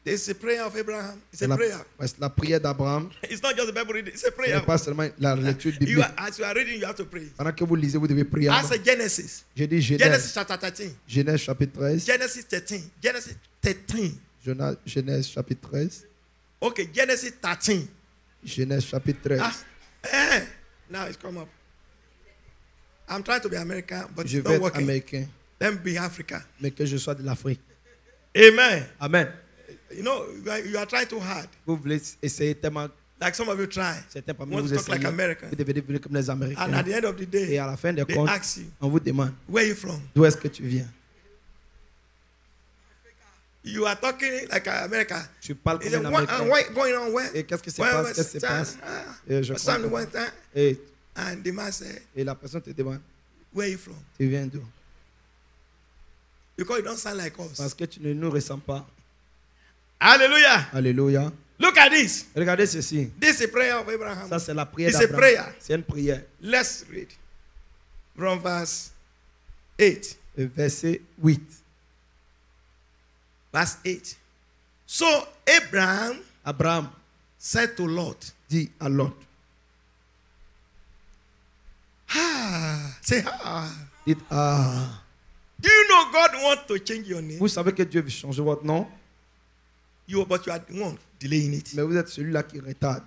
This is a prayer of Abraham. It's a C'est prayer. la prière d'Abraham. It's not just the Bible reading. It's a Ce prayer. n'est pas seulement la lecture You biblique. as you are reading, you have to pray. Pendant que vous lisez, vous devez prier. I say Genesis. J'ai dit Genesis Genèse. chapter 13. Genèse chapitre 13. Genesis 13. Genesis 13. Genèse chapitre 13. Okay, Genesis 13. Genèse chapitre 13. Now it's come up. I'm trying to be American, but Je it's vais not être working. américain, Let me be Africa. mais que je sois de l'Afrique. Amen. Amen. You know, you are trying too hard. Vous voulez essayer tellement. Like some of you try. Certains parmi Want vous to talk like essayez. American. Vous devez devenir comme les And at Américains. the end of the Et day, à la fin des they comptes, ask you, on vous demande where are you from? d'où est-ce que tu viens. You are talking like America. Tu parles He comme said, un what, Américain. what going on where? Et qu'est-ce qui se Where passe? was Qu'est-ce qui se passe? Et je Sam comprends. went there, Et, and the man said, et la personne te demande, where are you from? tu viens d'où? Because you don't sound like us. Parce que tu ne nous ressens pas. Hallelujah. Alléluia. Look at this. Regardez ceci. This is a prayer of Abraham. Ça, c'est la prière It's a d'Abraham. prayer. C'est une prière. Let's read from verse 8. Verset 8. Verse 8. So Abraham Abraham said to Lot, dit à Lot, say, dites, ah, do you know God wants to change your name? vous savez que Dieu veut changer votre nom, But you are the one delaying it. mais vous êtes celui-là qui retarde.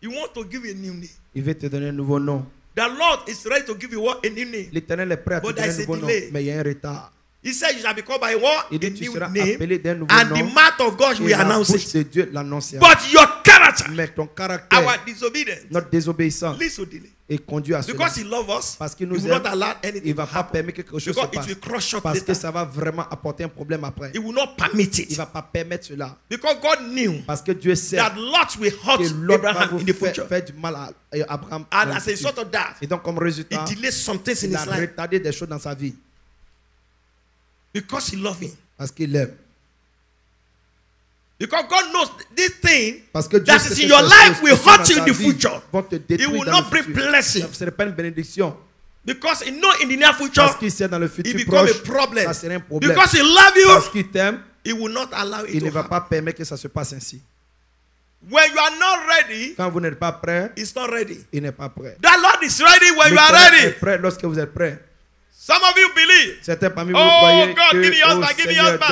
You want to give a new name. Il veut te donner un nouveau nom. The Lord is ready to give you what? A new name. L'Éternel est prêt à te But donner un there's a nouveau nom, delay. mais il y a un retard. He said you shall be called by what? Il A dit tu new seras name. appelé d'un nouveau And nom. the mouth of God Et will la announce bouche it. de Dieu l'annoncera. But your character, Mais ton caractère, our disobedience, notre désobéissance leads to delay. est conduit à cela. Because he loves us, Parce qu'il he nous will not aime, allow il anything ne to va pas happen. permettre que quelque chose se Because it passe. will crush short Parce que later. ça va vraiment apporter un problème après. He will not permit Il ne it. va pas permettre cela. Because God knew Parce que Dieu sait that Lot will hurt que l'autre va Abraham vous in the future. faire du mal à Abraham. And dans le as a futur. result of that, Et donc comme he résultat, delays some things in il a his life retardé des choses dans sa vie. because he loves him. Parce qu'il aime. Because God knows this thing Parce que Dieu that sait is que in your ces life choses will qui sont hurt dans you in ta the vie future. vont te It détruire will dans not le bring futur. blessing. Ce n'est pas une bénédiction. Because he know in the near future Parce qu'il sait dans le it futur become proche, a problem. ça serait un problème. Because he love Parce you, qu'il t'aime, he will not allow it il ne to va happen. pas permettre que ça se passe ainsi. When you are not ready, Quand vous n'êtes pas prêt, it's not ready. il n'est pas prêt. The Lord is ready when you are L'Éternel est ready. prêt lorsque vous êtes prêt. Some of you believe. Certains parmi vous Oh, croyez God, que give me husband, oh, give me Seigneur, husband.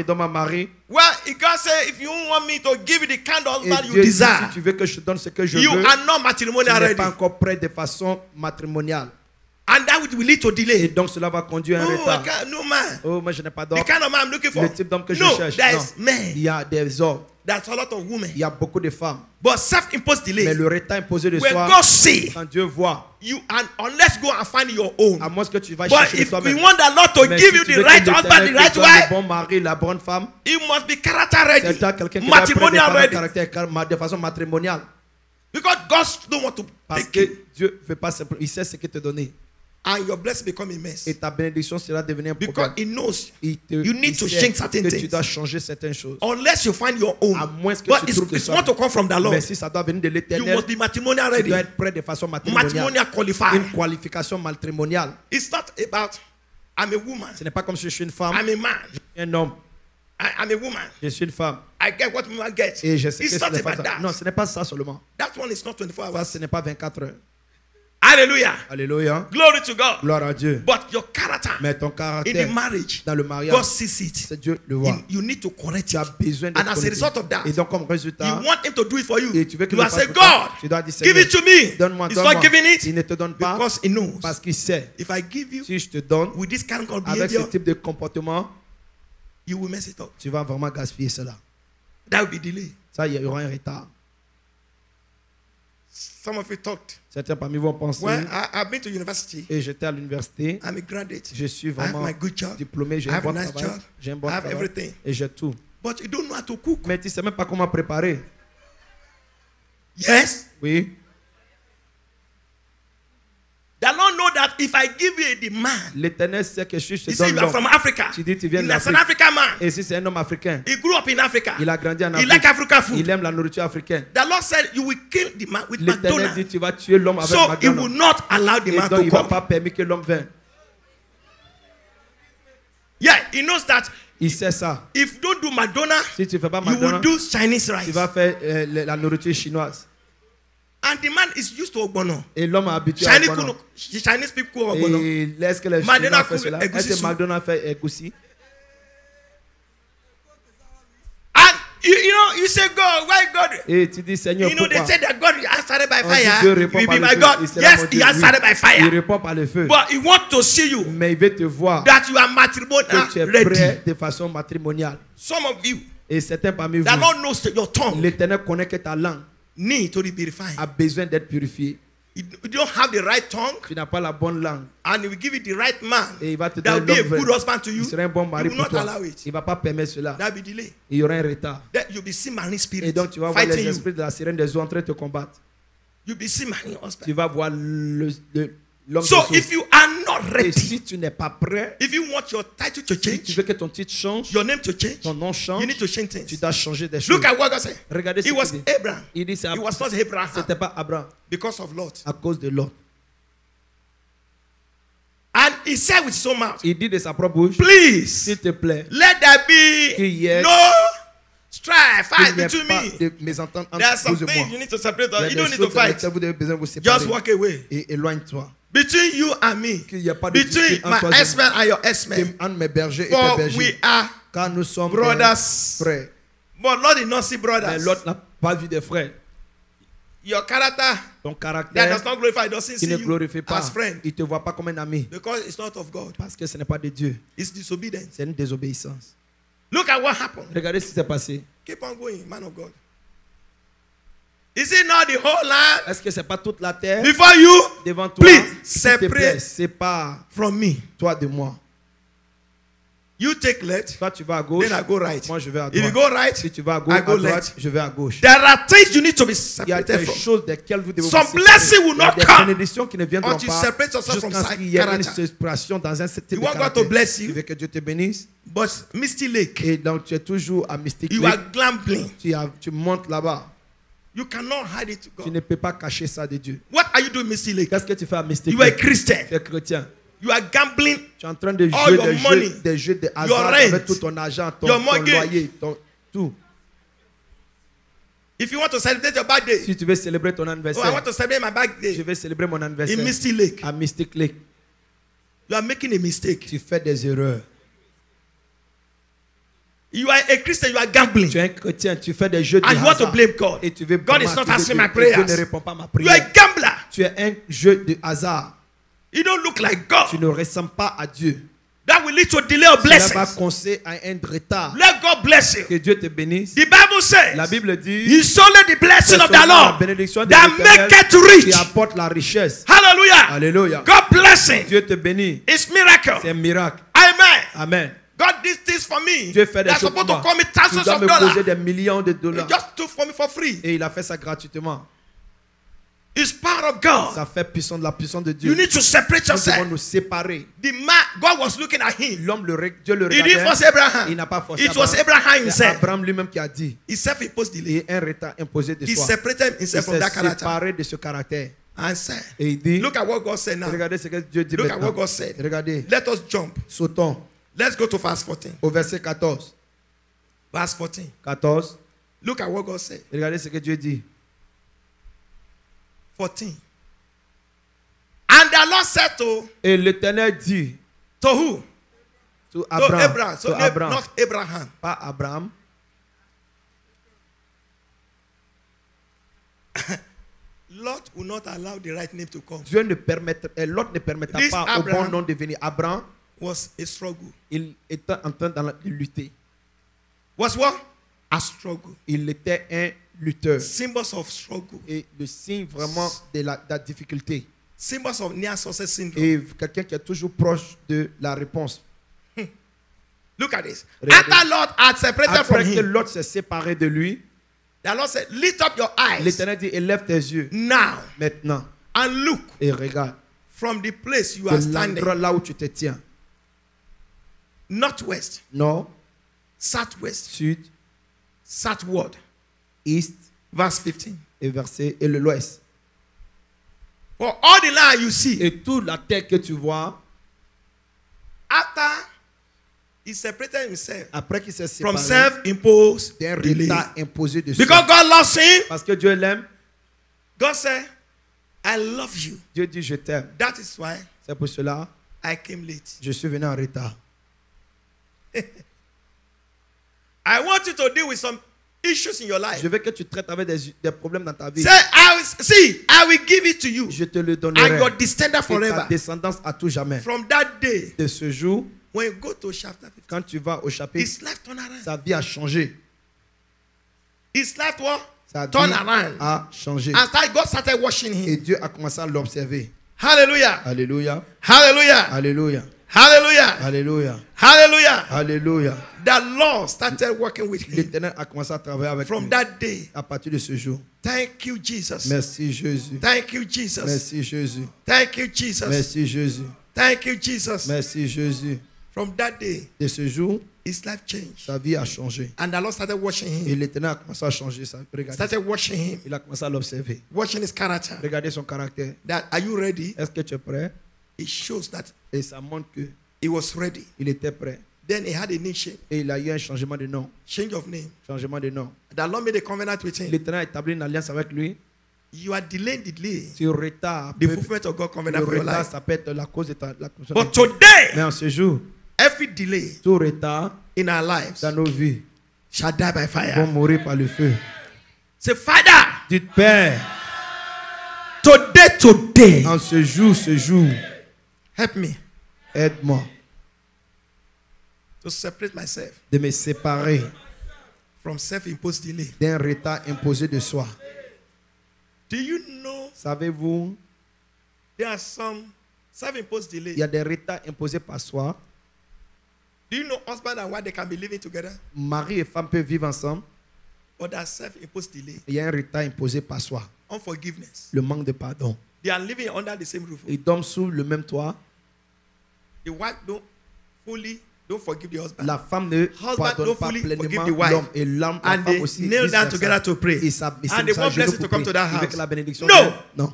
donne-moi mari. Well, God said, if you want me to give you the kind of Et husband you Dieu dit, si desire, tu veux que je te donne ce que je you veux, are not tu matrimonial n'es ready. pas encore prêt de façon matrimoniale. And that will lead to Et delay. donc cela va conduire à un Oh, I retard. can't, no man. Oh, moi je n'ai pas The d'homme. kind of man I'm looking for. Le type d'homme que je No, cherche. there Non. is men. Il y a des hommes, There's a lot of women. il y a beaucoup de femmes. But self-imposed delay. Mais le retard imposé de When soi, God see quand Dieu voit, you, and unless you go and find your own. à moins que tu vas But chercher de if we toi-même. want the Lord to Mais give si you tu the veux que right l'Éternel husband, the te right donne le wife, bon mari, la bonne femme, he must be character ready, c'est quelqu'un qui va prêt de matrimonial faire un ready. caractère de façon matrimoniale. Because God don't want to Parce take you. que Dieu ne veut pas simplement, il sait ce qu'il te donner. And your blessing become a mess. Et ta bénédiction sera devenir un Because problème. he knows You need to sait change certain que tu things. dois changer certaines choses. Unless you find your own. À moins que But tu trouves de it's ça. want to come from the Lord. Mais si ça doit venir de You l'Éternel, must be matrimonial tu ready. dois être prêt de façon matrimoniale. Matrimonial qualified. Une qualification matrimoniale. It's not about I'm a woman. Ce n'est pas comme si je suis une femme, I'm a man. je suis un homme, I'm a woman. je suis une femme. I get what women get. Et je sais It's que ce not n'est pas about ça. that. Non, ce n'est pas ça seulement. That one is not 24 Ça, hours. ce n'est pas 24 heures. Hallelujah. Alléluia. Glory to God. Gloire à Dieu. But your character Mais ton in the caractère marriage, dans le God mariage, sees it. c'est Dieu le voit. You need to correct Tu it. as besoin de And as a result of that, Et donc comme résultat, you want him to do it for you. et tu veux qu'il You le are fasse saying, pour toi. God, Tu dois dire, give it to me. donne-moi, He's donne-moi. not giving it Il ne te donne pas because he knows. parce qu'il sait. If I give you Si je te donne with this kind of avec ce behavior, type de comportement, you will mess it up. tu vas vraiment gaspiller cela. That will be delay. Ça, il y aura un retard. Some of you talked. Certains parmi vous ont pensé. Well, I've been to university. Et j'étais à l'université. I'm a graduate. Je suis I have vraiment my good job. diplômé. J'ai I un have bon a nice travail. job. J'ai un bon I have travail. everything. Et j'ai tout. But you don't know how to cook. Mais tu ne sais même pas comment préparer. Yes. Oui. The Lord know that if I give you a demand, L'Éternel sait que je te he said donne you are from l'homme. Africa. Tu dis tu viens He's de an l'Afrique. African man. Et si c'est un homme africain, He grew up in Africa. il a grandi en He Afrique. like African food. Il aime la nourriture africaine. The Lord said you will kill the man with L'Éternel McDonald's. dit tu vas tuer l'homme avec So he will McDonald's. not allow the Et man donc to il ne va come. pas permettre que l'homme vienne. Yeah, he knows that Il sait ça. if you don't do McDonald's, Si tu ne fais pas you will McDonald's, do Chinese tu rice. vas faire la nourriture chinoise. And the man is used to ogbono. Et l'homme est habitué à Ogbono. Chinese people cook ogbono. Et est-ce que les McDonald's Chinois font cook cela? egusi Est-ce que soup. McDonald's fait égoussi? And you say God, why God? Et tu dis Seigneur, You know they pourquoi? say that God answered by On dit fire. Dieu You répond will par be le my feu. God. Il sera Yes, mon he Dieu. answered by Il fire. répond par le feu. But he wants to see you Mais il veut te voir that you are que matrimonial tu es ready. prêt de façon matrimoniale. Some of you, Et certains parmi vous, the Lord knows that your tongue l'Éternel connaît que ta langue need to be refined. a besoin d'être purifiée. You don't have the right tongue, Tu n'as pas la bonne langue. and he will give you the right man Et il va te that will donner be a l'homme good vrai. husband to you. Il sera un bon He mari will pour not toi. allow it. Il ne va pas permettre cela. That will be delay. Il y aura un retard. Then you'll be seeing marine Et spirit donc tu vas voir les fighting you. esprits de la sirène des eaux en train de te combattre. You'll be seeing marine Tu husband. vas voir l'homme So des eaux. if you are not Et ready, si tu n'es pas prêt, if you want your title to si tu change, veux que ton titre change, your name to change, ton nom change, you need to change tu things. dois changer des choses. Look at what God said. Regardez ce It was qu'il dit. Abraham. Il dit c'est It was not Abraham c'était pas Abraham because of Lot. à cause de Lot. And he said with his own mouth, Il dit de sa propre bouche, please, s'il te plaît, let there qu'il y be ait- no strife, qu'il fight n'y ait between pas me. de mésentente There are entre some vous et things moi. you need to separate Il y a us. You des don't need to choses dans fight. lesquelles vous devez besoin de vous séparer. Just walk away. Et éloigne-toi. Between you and me, Qu'il n'y a pas de between dispute my entre toi et moi. S-man and your S-man. Entre mes bergers et tes For bergers. we are Car nous sommes des brothers. frères. But Lord did not see Mais brothers. l'autre n'a pas vu des frères. Your character Ton that caractère does not glorify doesn't qui see ne you glorifie pas, as friend il ne te voit pas comme un ami. because it's not of God. Parce que ce n'est pas de Dieu. It's disobedience. C'est une désobéissance. Look at what happened. Regardez ce qui s'est passé. Keep on going, man of God. Is it not the whole land Est-ce que ce n'est pas toute la terre before you devant toi? Please, S'il te plaît, separate sépare from me? toi de moi. You take left, Toi, tu vas à gauche. then I go right. Moi, je vais à If you droite. go right, Si tu vas à I gauche, go à droite, left. je vais à gauche. There are things you need to be Il y a separated des from. choses desquelles vous devez Some vous séparer. blessing will Il y a not des come bénédictions qui ne viendront until you pas separate yourself from jusqu'à ce qu'il y ait une character. séparation dans un certain You want God caractère. to bless you? Tu veux que Dieu te bénisse. But Misty Lake, Et donc, tu es toujours à Mystic you Lake. are gambling. Tu montes là-bas. You cannot hide it to Tu God. ne peux pas cacher ça de Dieu. What are you doing, Misty Lake? Qu'est-ce que tu fais à Mystic You are a Lake? Christian. Tu es chrétien. You are gambling. Tu es en train de All jouer your money, des jeux de your hasard rent, avec tout ton argent, your ton mortgage. loyer, tout. If you want to celebrate your birthday, Si tu veux célébrer ton oh, I anniversaire, want to celebrate my je birthday vais célébrer mon in anniversaire Misty Lake. à Mystic Lake. You are making a mistake. Tu fais des erreurs. You are a Christian, you are gambling. Tu es un chrétien, tu fais des jeux de And you want to hasard. blame God. Et tu veux God is blâmer not Dieu. answering my Et Dieu ne prayers. répond pas à ma You are a prière. gambler. Tu es un jeu de hasard. You don't look like God. Tu ne ressembles pas à Dieu. That will lead to a delay of Cela va blessings. conseiller à un retard. Let God bless you. Que Dieu te bénisse. The Bible says, La Bible dit, It's only the blessing c'est of the seulement la Lord bénédiction de that l'Éternel make it qui rich. apporte la richesse. Hallelujah. Alléluia. God blessing. Dieu te bénit. It's miracle. C'est un miracle. Amen. Amen. God did this for me. Dieu fait des That's choses supposed pour to moi. call me Tu thousands dois of me poser dollars. des millions de He dollars. just took for me for free. Et il a fait ça gratuitement. It's power of God. Ça fait puissance de la puissance de You Dieu. need to separate Nous devons yourself. nous séparer. The man, God was looking at him. L'homme, Dieu le He didn't force regardait. Abraham. Il n'a pas forcé It was Abraham. Abraham C'est himself. Abraham lui-même qui a dit. He self-imposed delay. Et un retard imposé de He soi. separated Il himself from s'est that character. séparé de ce caractère. And said, Et il dit, look at what God said now. regardez ce que Dieu dit Look at maintenant. what God said. Regardez, Let us jump. sautons Let's go to verse 14. au verset 14. Verse 14. 14. Look at what God said. Regardez ce que Dieu dit. 14. And the Lord said Et l'Éternel dit to who? to To Abraham, Abraham. So to Abraham, not Abraham. pas Abraham. Lord will not allow the right name to come. Dieu ne permettra, Lot ne permettra This pas au bon Abraham nom de venir. Abraham, Was a struggle. il était en train de lutter. Was what? A struggle. Il était lutteur. symbols of struggle, Et le signe vraiment de la difficulté. symbols of near success syndrome. Et quelqu'un qui est toujours proche de la réponse. Look at this. Regardez. After Lord had separated from Après que him, l'autre s'est séparé de lui, the Lord said, lift up your eyes l'Éternel dit, élève tes yeux now maintenant and look et regarde from the place you de are standing. l'endroit là où tu te tiens. Northwest, Nord, southwest, sud, southward. est Verse 15. et verset et l'ouest. For all the land you see, Et toute la terre que tu vois, after he separated himself après qu'il s'est from séparé self-imposed d'un delay. résultat imposé de Because soi. God loves him, Parce que Dieu l'aime, God said, I love you. Dieu dit je t'aime. That is why C'est pour cela I came late. je suis venu en retard. I want you to deal with some issues in your life. Je veux que tu traites avec des problèmes dans ta vie. Say, I will give it to you. Je te le And donnerai. your descendant Et ta forever. descendance à tout jamais. From that day, De ce jour, when you go to chapter 15, quand tu vas au chapitre, his life turned around. sa vie a changé. His life what? Sa vie Turn around. a changé. And God started watching Et him. Dieu a commencé à l'observer. Hallelujah. Alléluia. Hallelujah. Alléluia. Hallelujah. Alléluia. Hallelujah. Alléluia. The Lord started working with him. L'Éternel a commencé à travailler avec From lui. that day, À partir de ce jour. thank you, Jesus. Merci Jésus. Thank you, Jesus. Merci Jésus. Thank you, Jesus. Merci Jésus. Thank you, Jesus. Merci Jésus. From that day, De ce jour, his life changed. sa vie a changé. And the Lord started watching Et him. l'Éternel a commencé à changer sa vie. Regardez. Started watching him. Il a commencé à l'observer. Watching his character. Regardez son caractère. That are you ready? Est-ce que tu es prêt? It shows that Et ça montre que he was ready. il était prêt. Then he had a name change. Et il a eu un changement de nom. Change of name. Changement de nom. The Lord made a covenant with him. L'Éternel a établi une alliance avec lui. You are delaying the delay. Tu retardes. The fulfillment of God's covenant Le for your retard, life. ça peut être la cause de ta. But today, Mais en ce jour, every delay tout retard in our lives dans nos vies shall die by vont fire. mourir par le feu. Say, Father, Dites, Père, today, en ce jour, help me aide-moi to separate myself de me séparer from self-imposed delay. d'un retard imposé de soi. Do you know Savez-vous, there are some self-imposed delay? il y a des retards imposés par soi. Do you know husband and wife they can be living together, Mari et femme peuvent vivre ensemble. but there are self-imposed delay, Il y a un retard imposé par soi. unforgiveness. Le manque de pardon. They are living under the same roof. Ils dorment sous le même toit. The wife don't forgive the husband, La femme ne Husband pardonne don't pas fully pleinement forgive the wife. l'homme. Et l'homme, la and femme they aussi. kneel down vice-versa. together to pray, Et and they want blessing to come to that Avec house. la bénédiction. No. Non.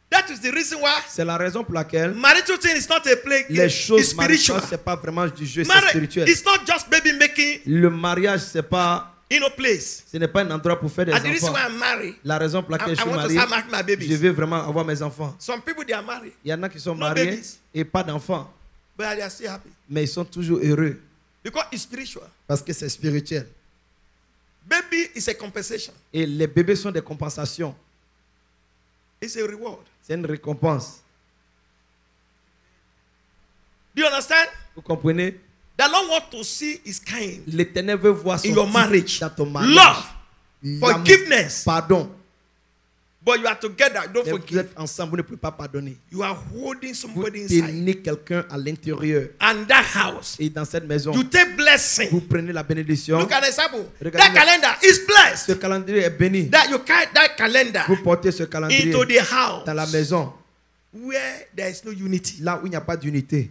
That is the reason why C'est la raison pour laquelle marital thing is not a play. les It's choses spiritual. maritales, c'est pas vraiment du jeu, c'est Marriage, spirituel. it's not just baby making Le mariage, c'est pas, place. ce n'est pas un endroit pour faire des And the reason enfants. why I'm married, La raison pour laquelle je I suis want to marié, start marking my je babies. veux vraiment avoir mes enfants. Some people they are married, Il y en a qui sont No mariés babies. et pas d'enfants, but they are still happy mais ils sont toujours heureux because it's spiritual. parce que c'est spirituel. Baby is a compensation. Et les bébés sont des compensations. It's a reward. C'est une récompense. Do you understand? Vous comprenez? The Lord wants to see His kind L'Éternel veut voir son in your type marriage. dans ton mariage. Love, L'amour, forgiveness. pardon. But you are together. Don't Mais vous forgive. êtes ensemble, vous ne pouvez pas pardonner. You are holding Vous somebody inside. tenez quelqu'un à l'intérieur. And that house, Et dans cette maison, you take blessing. vous prenez la bénédiction. Look at the example. Regardez That la- calendar is Ce blessed. calendrier est béni. That you carry that calendar Vous portez ce calendrier into the house dans la maison, where there is no unity. là où il n'y a pas d'unité.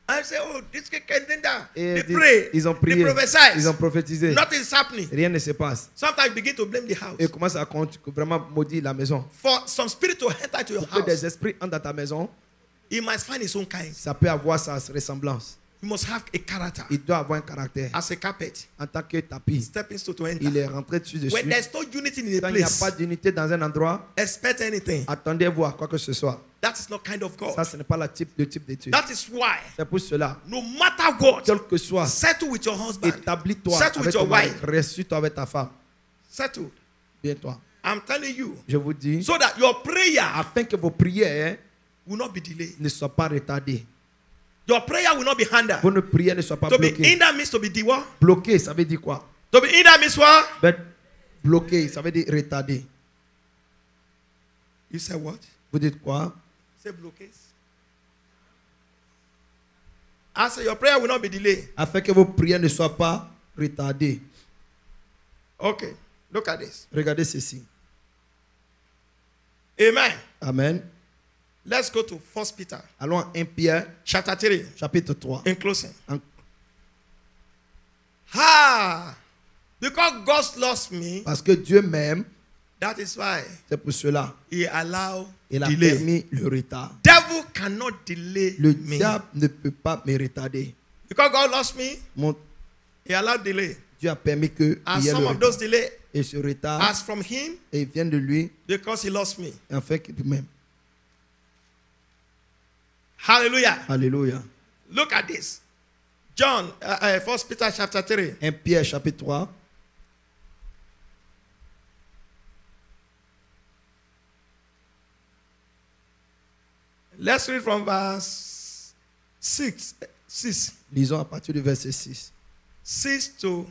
I say, oh, this calendar. Et They pray. ils ont They prié, prophesy. ils ont prophétisé. Nothing is happening. Rien ne se passe. Sometimes you begin to blame the house. Et commence à vraiment maudire la maison. For some spirit to enter into your Pour que des house, esprits entrent dans ta maison, he must find his own kind. ça peut avoir sa ressemblance. You must have a character. Il doit avoir un caractère. As a carpet, En tant que tapis, stepping stone to enter. il est rentré dessus. When there's no unity in a Quand il n'y a place, pas d'unité dans un endroit, expect anything. attendez-vous à quoi que ce soit. That is not kind of God. Ça, ce n'est pas le type d'étude. That is why, C'est pour cela, no matter what, quel que soit, settle with your husband. établis-toi Settle with avec your ton mari, wife. reste-toi avec ta femme. Settle. Bien toi. I'm telling you, Je vous dis, so that your prayer afin que vos prières will not be delayed. ne soient pas retardées. Your prayer will not be hindered. Votre prière ne soit pas To be bloquée. hindered means to be what? Bloqué, ça veut dire quoi? To be hindered means what? Ben, bloqué, ça veut dire retardé. You say what? Vous dites quoi? Say blockades. I say your prayer will not be delayed. Afin que vos prières ne soient pas retardées. Okay, look at this. Regardez ceci. Amen. Amen. Let's go to 1 Peter Allons à 1 Pierre, chapter 3 chapitre 3. in closing. En- Because God loves me, Parce que Dieu m'aime, that is why c'est pour cela. He allowed Il a delay. permis le retard. Devil cannot delay Le me. diable ne peut pas me retarder. Because God loves me, Mon He allowed delay. Dieu a permis que And il y ait some le of retard. those delay Et ce retard, as from Him et il vient de lui, because He loves me. afin qu'il m'aime. Hallelujah. Alléluia. Look at this. John, 1 Peter chapter 3. 1 Pierre, chapitre 3. Let's read from verse 6. Lisons à partir du verset 6. 6 to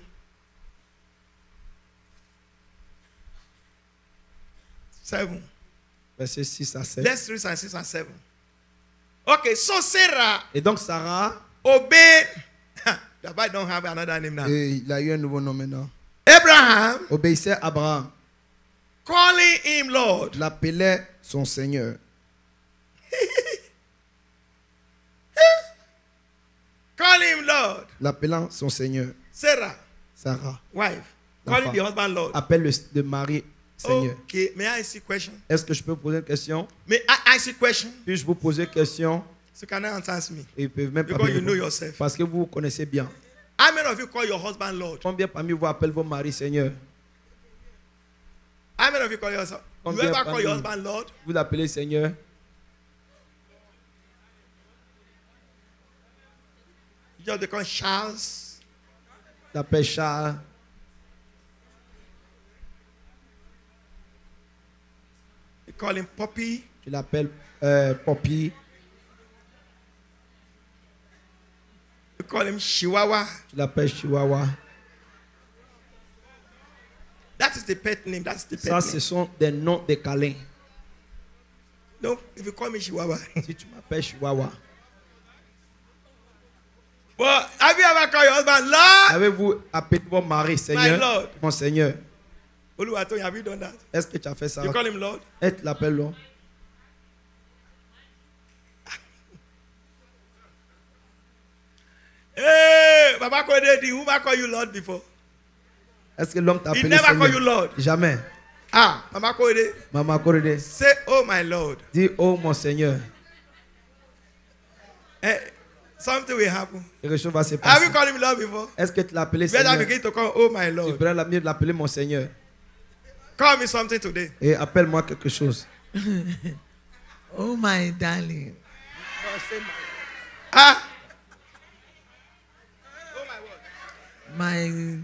7. Verset 6 à 7. Let's read 6 and 7. Okay, so Sarah Et donc Sarah, obeyed. The Bible don't have another name now. il a eu un nouveau nom maintenant, Abraham, obéissait à Abraham, calling him Lord. l'appelait son Seigneur. Calling him Lord. L'appelant son Seigneur. Sarah, Sarah, wife, La calling femme. the husband Lord. appelle le mari Seigneur. Okay, may I ask you a question? Est-ce que je peux vous poser une question? May I ask you a question? Puis-je vous poser une question? So can I answer me? Et ils peuvent même pas Because you me know répondre. yourself. Parce que vous vous connaissez bien. How many of you call your husband Lord? Combien parmi vous appellent vos maris Seigneur? How many of you call yourself? You Combien ever call parmi your vous husband Lord? vous l'appelez Seigneur? You just become Charles. L'appelle Charles. You call him Poppy. Tu l'appelles Poppy. You call him Chihuahua. Tu l'appelles Chihuahua. That is the pet name. That's the pet Ça, name. ce sont des noms de câlins. No, if you call me Chihuahua. Si tu m'appelles Chihuahua. But have you ever called your husband Lord? Avez-vous appelé votre mari Seigneur? Lord. Mon Seigneur. Oluwatoyin, have you done that? Est-ce que tu as fait ça? You call him Lord? Et tu l'appelles Lord? Hey, Baba Kode, did who call you Lord before? Est-ce que l'homme t'a He appelé never call you Seigneur? Lord. Jamais. Ah, Mama Kode, Maman Korede, say, oh my Lord. dis oh mon Seigneur. Eh, something will happen. Quelque chose va se Have passer. you called him Lord before? Est-ce que tu l'as appelé Better Seigneur? begin to call, oh my Tu Lord. pourrais mieux l'appeler mon Seigneur. Call me something today. Et appelle-moi quelque chose. Oh my darling. Ah, My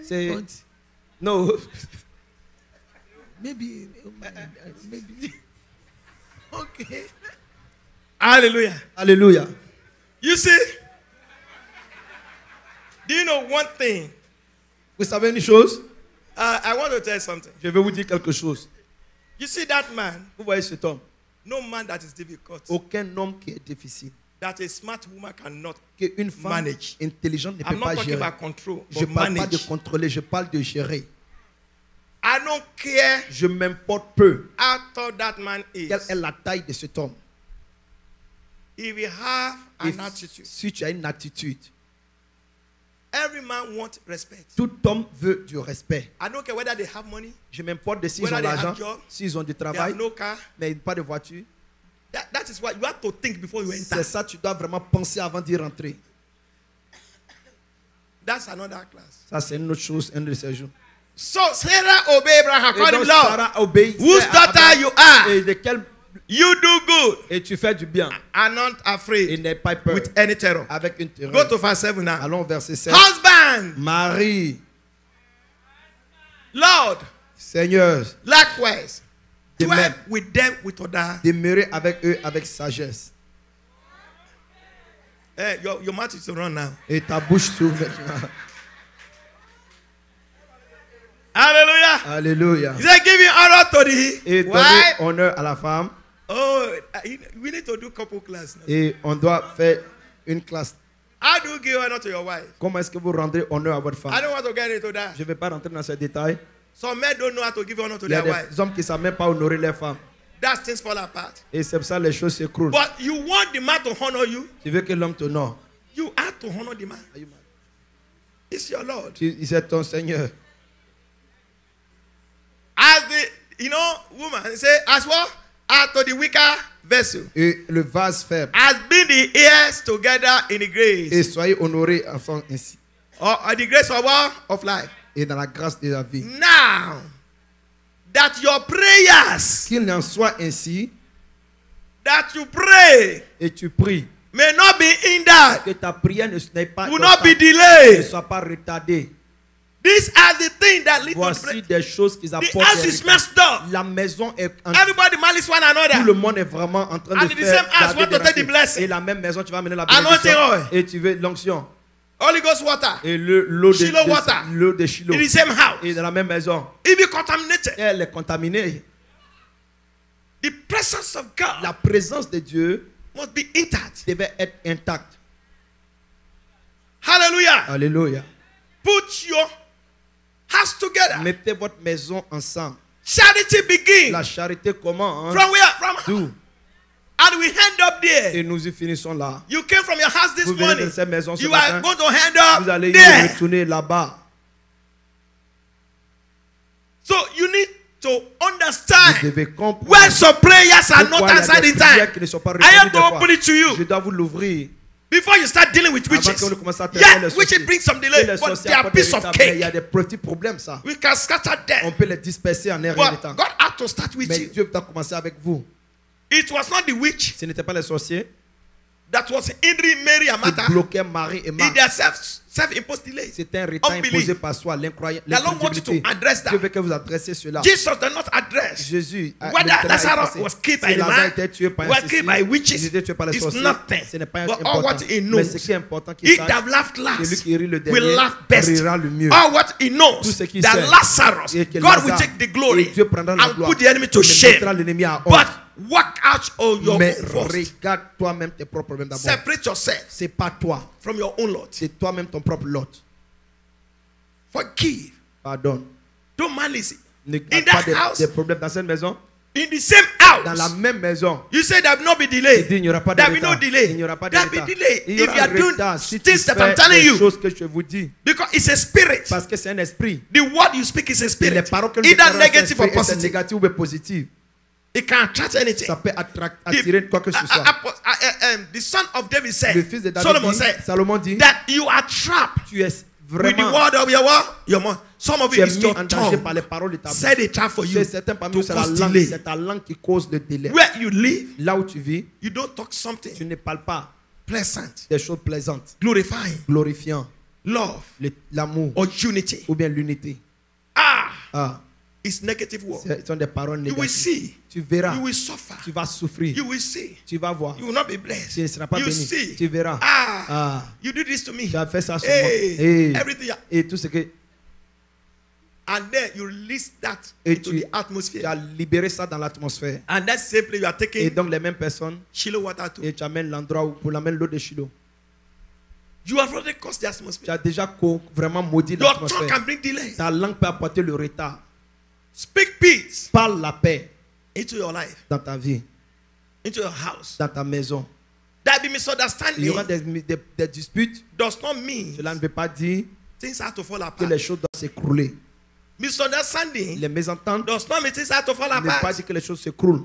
C'est... what? No. Maybe maybe okay. hallelujah. Alléluia. You see, do you know one thing? Vous savez une chose? I want to tell you something. Je vais vous dire quelque chose. You see that man, Vous voyez cet homme? no man that is difficult, Aucun homme qui est difficile, that a smart woman cannot. qu'une femme Manage. intelligente ne peut I'm not pas talking gérer. about control, Je but parle pas de manage. contrôler, je parle de gérer. I don't care Je m'importe peu how tall that man is. quelle est la taille de cet homme. If you have Et an attitude, si tu as une attitude, every man wants respect. tout homme veut du respect. I don't care whether they have money, Je m'importe de s'ils Whether ont they have l'argent, job, s'ils ont du they have travail, no car. mais pas de voiture. That is why you have to think before you enter. C'est ça, tu dois vraiment penser avant d'y rentrer. That's another class. Ça, c'est une autre chose, un de ces jours. So Sarah obeyed Abraham, Et called him donc, Lord. Sarah obéit. Whose daughter you are? Et de quel... You do good Et tu fais du bien. and not Et afraid n'aie pas peur. with any terror. Avec une Go terreur. to verse 7 now. Allons au verset 7. Husband, Marie, Lord, Seigneur, likewise, De Dwell même, with them with order. demeurer avec eux avec sagesse. Hey, your mouth is to run now. Et ta bouche s'ouvre maintenant. Hallelujah. Alléluia. He said, giving honor to the Et donner wife. honneur à la femme. Oh, we need to do couple class now. Et on doit faire une classe. How do you give honor to your wife? Comment est-ce que vous rendrez honneur à votre I femme? don't want to get into that. Je ne vais pas rentrer dans ces détails. Some men don't know how to give honor to Il y a their wife. des hommes qui ne savent même pas honorer les femmes. That things fall apart. Et c'est pour ça que les choses s'écroulent. But you want the man to honor you. Tu veux que l'homme t'honore. You have to honor the man. It's your Lord. C'est ton Seigneur. As the woman say, as what? As to the weaker vessel. Et le vase faible. As being the heirs together in the grace. Et soyez honorés enfants ainsi. Or the grace of what? Of life. Et dans la grâce de la vie. Now, that your prayers, Qu'il en soit ainsi. that you pray, Et tu pries. may not be hindered, Que ta prière n'est pas will not be ne delayed. soit pas retardée. These are the things that lead to Voici prayer. des choses qui The apportent. house is messed up. La maison est en Everybody malice one tout le another. monde est vraiment en train And de in the faire same house, garder want to des take the racines. blessing. Et la même maison tu vas amener la Anointing bénédiction oil. et tu veux l'onction Holy Ghost water. et l'eau de Shiloh water. l'eau de Shiloh In the same house. et dans la même maison If you contaminated, elle est contaminée. the presence of God La présence de Dieu must be intact. devait être intacte. Hallelujah. Alléluia. Put your house together. Mettez votre maison ensemble. Charity begins. La charité commence From where? From d'où? and we end up there. Et nous y finissons là. You came from your house this Vous venez morning. de cette maison ce You are matin. going to end Vous up allez y there. retourner là-bas. So you need to Vous understand devez comprendre. when some prayers are pourquoi not il y a answered des in prières time. qui ne sont pas I have répondues to des fois. open it to Je you dois vous l'ouvrir. before you start dealing with Avant witches. qu'on ne commence à traiter les Yeah, sorciers. witches bring some Et delay, les but sorciers they are apportent des piece of résultats, mais il y a cake. des petits problèmes ça. We can scatter On them, peut les disperser en un rien de but temps. God had to start with Mais you. Dieu doit commencer avec vous. It was not the witch Ce n'était pas les sorciers that was hindering Mary and qui Martha bloquaient Marie et in Marthe. their self-imposed delay. C'était un retard Unbelief. imposé par soi, The Lord wants you to l'incrédulité. address Dieu that. veut que vous adressez cela. Jesus did not address Jésus, whether le Lazarus témoin est was passé. killed by Si the Lazare man, était tué par un was sorcier, killed by witches. il était tué par les It's sorciers. nothing. Ce n'est pas But all important. what he Mais knows, ce qui est important qu'il he sache, that laughed celui last qui rit le will dernier laugh best. rira le mieux. All what he Tout knows ce qu'il that sait, Lazarus, et que God will Lazare, take the glory et Dieu prendra la and gloire. put the enemy to Il shame. mettra l'ennemi à honte. But work out all your Mais own first. regarde toi-même tes propres problèmes d'abord. Separate yourself C'est pas toi, from your own lot. c'est toi-même ton propre lot. Forgive. Pardonne. Don't malice. Ne In garde pas that house, des problèmes dans cette maison. in the same Dans la house, même maison. you say there will not be Il delay. dit, il n'y aura pas de There will be no retard. delay. Il n'y aura pas de There will be retard. delay. Il y If you aura are doing retard si tu things that I'm fais telling les you, choses que je vous dis. because it's a spirit. Parce que c'est un esprit. The word you speak is a Et les spirit. paroles que nous Either déclarons, c'est un negative or esprit, et c'est positive. négatif ou positif. It can attract anything. Ça peut attirer quoi que ce soit. The son of David Le said, fils de David Solomon dit, said, Salomon dit, that you are trapped tu es with the vraiment word of your mouth. Some of tu it es is mis your en danger par tongue. les paroles de ta bouche. Set a trap for you C'est certain parmi nous, to c'est la cause langue, delay. c'est ta langue qui cause le délai. Where you live, Là où tu vis, you don't talk tu something ne parles pas pleasant, des choses plaisantes, glorifying, glorifiant love, l'amour or unity. ou bien l'unité. Ah, It's negative word. ce sont des paroles You will négatives. see. Tu verras, You will suffer. tu vas souffrir, You will see. tu vas voir. You will not be blessed. Tu ne seras pas You béni. see. Tu verras. Ah, You did this to me. tu as fait ça sur moi. Hey, Et, everything. et tout ce que And then you release that Et into tu- the atmosphere. tu as libéré ça dans l'atmosphère. And that's simply you are Et taking donc les mêmes personnes, Shiloh water to. et tu amènes l'endroit où pour l'amener l'eau de Shiloh. You have already caused the Tu atmosphere. as déjà vraiment maudit Your tongue l'atmosphère. can bring delay. Ta langue peut apporter le retard. Speak peace Parle la paix into your life, dans ta vie, into your house. dans ta maison. That be Il y misunderstanding aura des disputes. does not mean Cela ne veut pas dire things have to fall que apart. les choses doivent s'écrouler. Misunderstanding Les mésententes does not mean things have to fall ne veut pas apart. dire que les choses s'écroulent.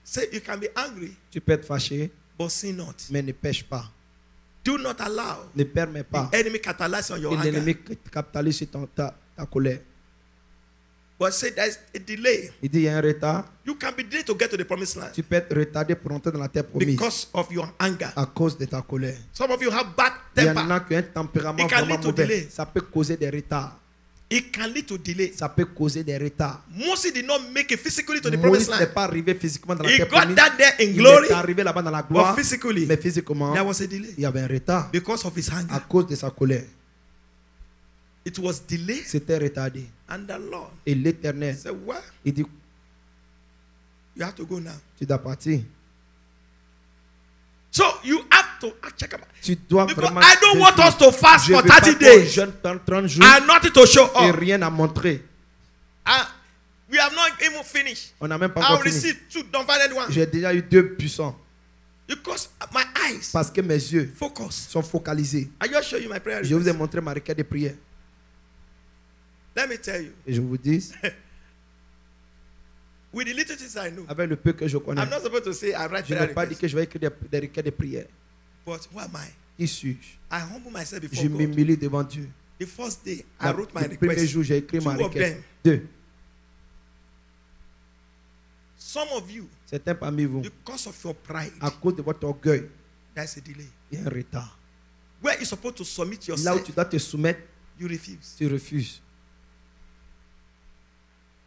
Say you can be angry, Tu peux être fâché, but sin not. mais ne pêche pas. Do not allow Ne permets pas the enemy capitalize on your que anger. l'ennemi capitalise sur ta colère. But say there's a delay. Il dit il y a un retard. You can be delayed to get to the promised land Tu peux être retardé pour entrer dans la terre promise because of your anger. à cause de ta colère. Some of you have bad Il y en temper. a qui ont un tempérament It can vraiment lead to mauvais. delay. Ça peut causer des retards. It can lead to delay. Ça peut causer des retards. Moses did not make it physically to the Moïse promised n'est land. pas arrivé physiquement dans la He terre got promise. that there in Il glory, est arrivé là-bas dans la but gloire, physically, mais physiquement, there was a delay il y avait un retard because of his à hunger. cause de sa colère. It was delayed, C'était retardé. and the Lord Et l'Éternel, said, well, il dit, you have to go now. tu dois partir. So you have to check about. Tu dois Because vraiment... I don't want us to fast Je for veux pas 30 qu'on days jeûne pendant 30 jours and nothing to show et up. rien à montrer. We have not even finished. On n'a même pas I'll encore fini. receive two, don't find anyone. J'ai déjà eu 2 puissants Because my eyes parce que mes yeux focus. sont focalisés. I just show you my prayer Je vous ai request. montré ma requête de prière. Let me tell you, Et je vous dis, with the little things I know, avec le peu que je connais, I'm not supposed to say I write je prayer n'ai pas dit requests. que je vais écrire des requêtes de prière. But who am I? Qui suis-je? I humble myself before Je God. m'humilie devant Dieu. The first day I wrote my Le premier request. jour, j'ai écrit ma Two of requête. them. 2. Some of you, Certains parmi vous, because of your pride, à cause de votre orgueil, there's a delay. il y a un retard. Where you're supposed to submit Là où yourself, tu dois te soumettre, you refuse. tu refuses.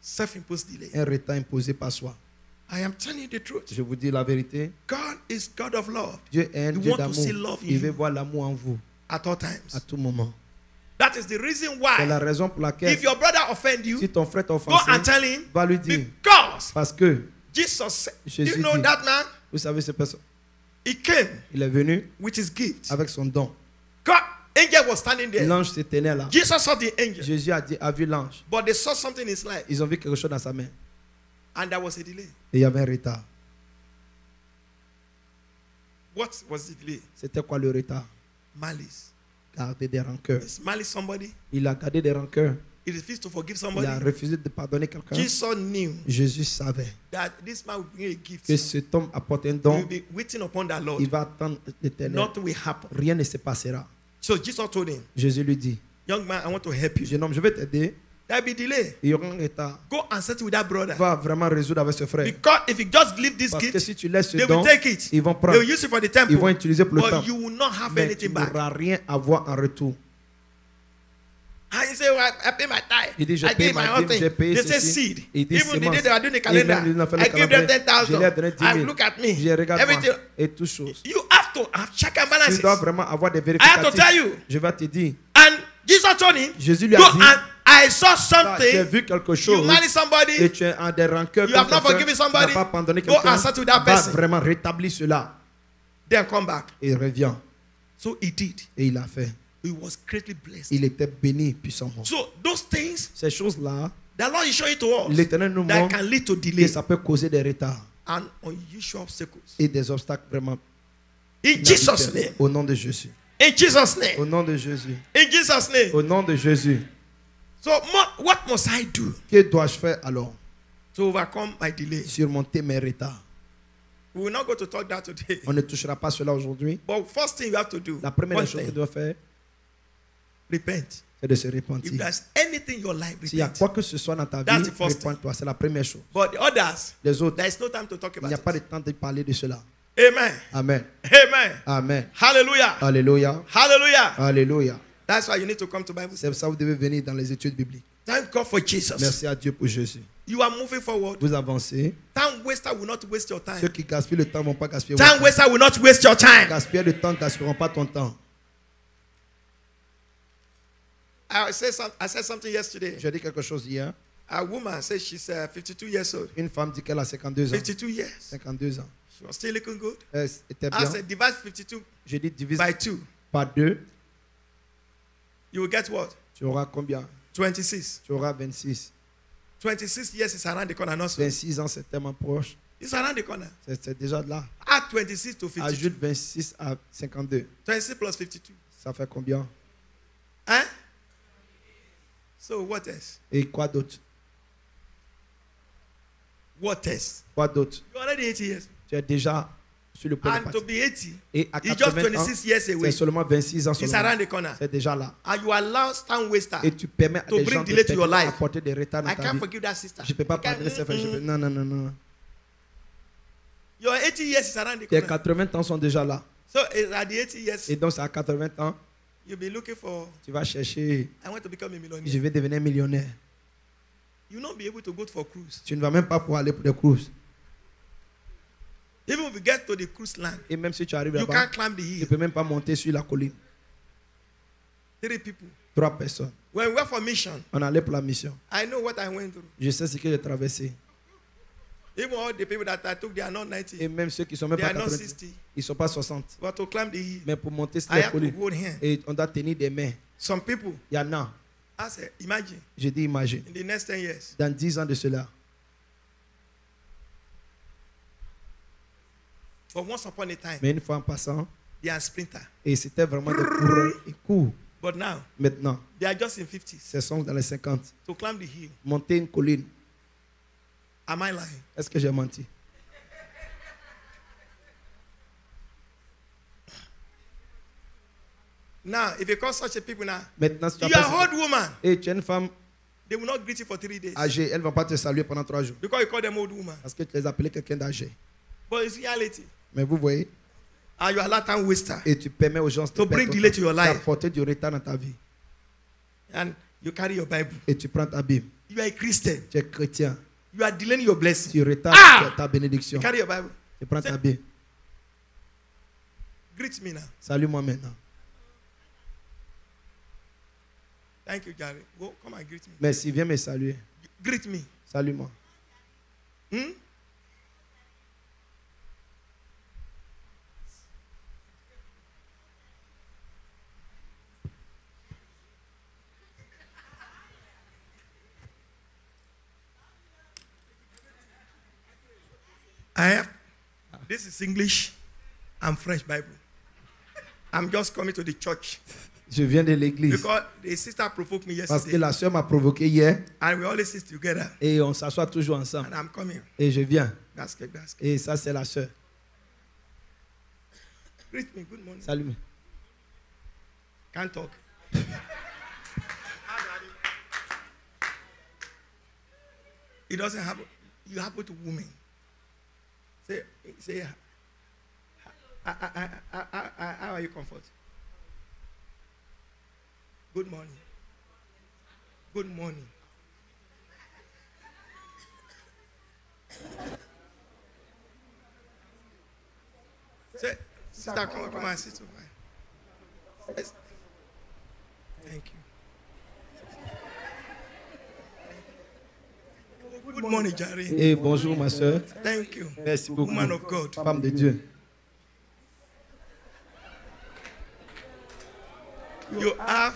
Self-imposed delay. Un retard imposé par soi. I am telling you the truth. Je vous dis la vérité. God is God of love Dieu est un You Dieu want to see d'amour. love in Il veut you. voir l'amour en vous at all à times. tout moment. That is the reason C'est la why, raison pour laquelle, if your brother offend you, si ton frère t'a go offensé, and tell him, va lui dire. because Parce que, Jesus said, Jésus you know dit, that man? vous savez, cette personne, He came il est venu with his gift. avec son don. God, angel was standing there. L'ange se tenait là. Jesus saw the angel, Jésus a vu l'ange. but they saw something in his life, Ils ont vu quelque chose dans sa main. and there was a delay. Et il y avait un retard. What was the delay? C'était quoi le retard? Malice. Garder des rancœurs. Is malice somebody? Il a gardé des rancœurs. He refused to forgive Il somebody. a refusé de pardonner quelqu'un. Jesus knew Jésus savait that this man would bring a gift. que cet homme apporte un He will don. be waiting upon that Lord. Il va attendre l'Éternel. Nothing will happen. Rien ne se passera. So Jesus told him, Jésus lui dit, young man, I want to help you. jeune homme, je vais t'aider. There'll be delay. Il y aura un retard. Go and settle with that brother. Va vraiment résoudre avec ce frère. Because if you just leave this Parce que gift, si tu laisses ce they don, will take it. ils vont They prendre. will use it for the Ils temple. vont utiliser pour le But temple. you will not have Mais tu anything back. n'auras rien à voir en retour. And you say, well, I pay my tithe. Il dit, je I paye gave my ma whole dîme, thing. j'ai payé They say ceci. seed. Il dit Even the semence. day they are doing the Et même calendar, ils ont fait le I give them calendrier. Je lui ai 10,000. donné 10 I 000. look at me. Je regarde Everything. moi. Et tout chose. You have to have check and Tu balances. dois vraiment avoir des I have to tell vérificatifs. you. Je vais te dire. And Jesus told him, Jésus lui a go dit, and I saw ah, j'ai something. vu quelque You chose. marry somebody. Et tu as des rancœurs. You have not contre forgiven quelqu'un, somebody. Tu n'as pas pardonné Go quelqu'un. and settle that Va person. vraiment rétablir cela. Then come back. Et il revient. So he did. Et il a fait. He was greatly blessed. Il était béni puissamment. So those things, Ces choses-là, the Lord is showing to us l'Éternel nous that montre can lead to que delay ça peut causer des retards and unusual obstacles. et des obstacles vraiment. In Jesus' name. Au nom de Jésus. In Jesus' name. Au nom de Jésus. In Jesus' name. Au nom de Jésus. So what must I do Que dois-je faire alors? to overcome my delay? Surmonter mes retards. We will not go to talk that today. On ne touchera pas cela aujourd'hui. But first thing you have to do, La première one chose que thing, tu dois faire, repent. c'est de se If repentir. there's anything in your life, S'il y a repent. quoi que ce soit dans ta That's vie, the first thing. repens-toi. C'est la première chose. But the others, Les autres, there is no time to talk il about n'y a pas de it. temps de parler de cela. Amen. Amen. Amen. Amen. Hallelujah. Alléluia. Hallelujah. Alléluia. That's why you need to come to Bible C'est study. pour ça que vous devez venir dans les études bibliques. Thank God for Jesus. Merci à Dieu pour Jésus. You are moving forward. Vous avancez. Time waster will not waste your Ceux time. qui gaspillent le temps ne vont pas gaspiller votre Time temps. waster will not waste your time. Gaspiller le temps ne gaspilleront pas ton temps. I said something yesterday. J'ai dit quelque chose hier. A woman says she's 52 years old. Une femme dit qu'elle a 52 ans. 52 years. 52 ans. She was still looking good. Elle était I bien. said, divide 52 J'ai dit divise by 2. par 2. You will get what? Tu auras combien? 26. Tu auras 26. 26 years is around the corner. Not so. 26 ans, c'est tellement proche. It's around the corner. C'est déjà là. Add 26 to 52. Ajoute 26 à 52. 26 plus 52. Ça fait combien? Hein? So what else? Et quoi d'autre? What else? Quoi d'autre? You're already 80 years. Tu es déjà sur le point de And to partir. be 80, Et à it's just 80 ans, 26 years away. c'est seulement 26 ans It's seulement. around the corner. C'est déjà là. And you allow time waster. Et tu permets à To des bring gens de delay to your life. apporter des retards dans I ta can't vie. forgive that sister. Je ne peux pas I can't- pardonner ces frères. Non, non, non, non. Your 80 years is around the Les corner. 80 ans sont déjà là. So at the 80 years, Et donc, c'est à 80 ans, You'll be looking for, Tu vas chercher, I want to become a je millionaire. vais devenir millionnaire. You'll not be able to go for cruise. Tu ne vas même pas pouvoir aller pour des cruises. Even if you get to the cruise land, Et même si tu arrives you là-bas, can't climb the tu ne hill. peux même pas monter sur la colline. 3 people. 3 personnes. When we went for mission, On allait pour la mission. I know what I went through. Je sais ce que j'ai traversé. Even all the people that I took, they are not 90. Et même ceux qui ne sont même They pas are not 90, 60. ils ne sont pas 60. But to climb the hill, Mais pour monter sur I la have to colline, hold hands. et on doit tenir des mains. Some people, Il y en a. I said, imagine, Je dis imagine. in the next 10 years, Dans 10 ans de cela, but once upon a time, mais une fois en passant, they are sprinter. et c'était vraiment des coureurs et courts. But now, Maintenant, they are just in 50s. ce sont dans les 50. To climb the hill. Monter une colline. Am I lying? Est-ce que j'ai menti? Now, if you call such a people now, Maintenant, si tu you are appelles old woman. et tu es une femme They will not greet you for 3 days. âgée, elle ne va pas te saluer pendant 3 jours. Because you call them old woman. Parce que tu les as appelés quelqu'un d'âgé. But it's reality. Mais vous voyez, And you are a time waster. et tu permets aux gens de To bring delay to your life. d'apporter du retard dans ta vie. And you carry your Bible. Et tu prends ta Bible. You are a Christian. Tu es chrétien. You are delaying your blessing. Tu retardes Ah! ta bénédiction. You carry your Bible. Tu prends ta Bible. Greet me now. Salue-moi maintenant. Thank you, Gary. Go, come and greet me. Merci, viens me saluer. Greet me. Salue-moi. Hmm? I have, this is English and French Bible. I'm just coming to the church Je viens de l'église. because the sister provoked me Parce que yesterday, la soeur m'a provoqué hier. and we always sit together. Et on s'assoit toujours ensemble. And I'm coming. Et je viens. That's good. That's good. Et ça, c'est la soeur. Greet me. Good morning. Salut. Can't talk. It doesn't happen. You happen to women. Say, how are you comfort? Good morning. Good morning. Say, sister, come and sit over. Yes. Thank you. Good morning, Jerry. Et bonjour, ma soeur. Thank you. Merci beaucoup. Woman of God. Femme de Dieu. You have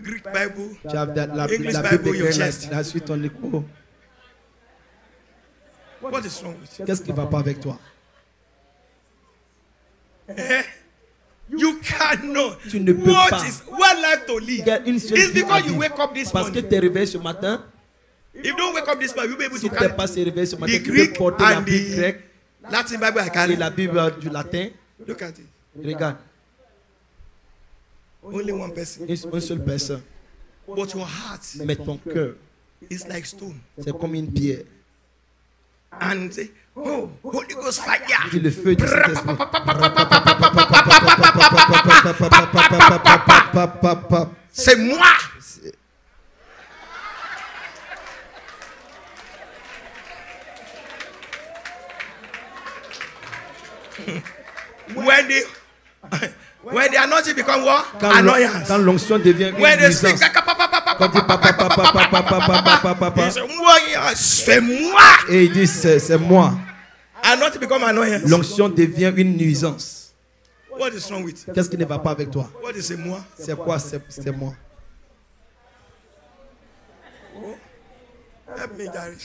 Greek Bible. Tu as la English Bible Bible, your grecque chest. là sur ton épaule. What is wrong with you? Qu'est-ce qui ne va pas avec toi? You cannot. Tu ne peux What pas. is one life to live? Il y a une seule It's vie à because you vivre. wake up this Parce que morning. tu es réveillé ce matin. If you don't wake up this morning, you'll be able Si to tu n'es carry pas réveillé ce matin, the tu peux Greek porter la and Bible the grecque Latin Bible I et carry. la Bible du latin. Look at it. Regarde, Only one person. une seule personne. But your heart Mais ton cœur, is like stone. c'est comme une pierre. And say, oh, Holy Ghost fire. Dis le feu du Saint-Esprit. C'est moi. When the anointing become what? Annoyance. Quand l'onction devient une When they speak, nuisance. Quand il c'est moi. et il dit c'est moi. Anointing become annoyance. L'onction devient une nuisance. What is wrong with you? Qu'est-ce qui ne va pas avec toi? What is c'est moi? C'est quoi? C'est moi. Help me, Daddy.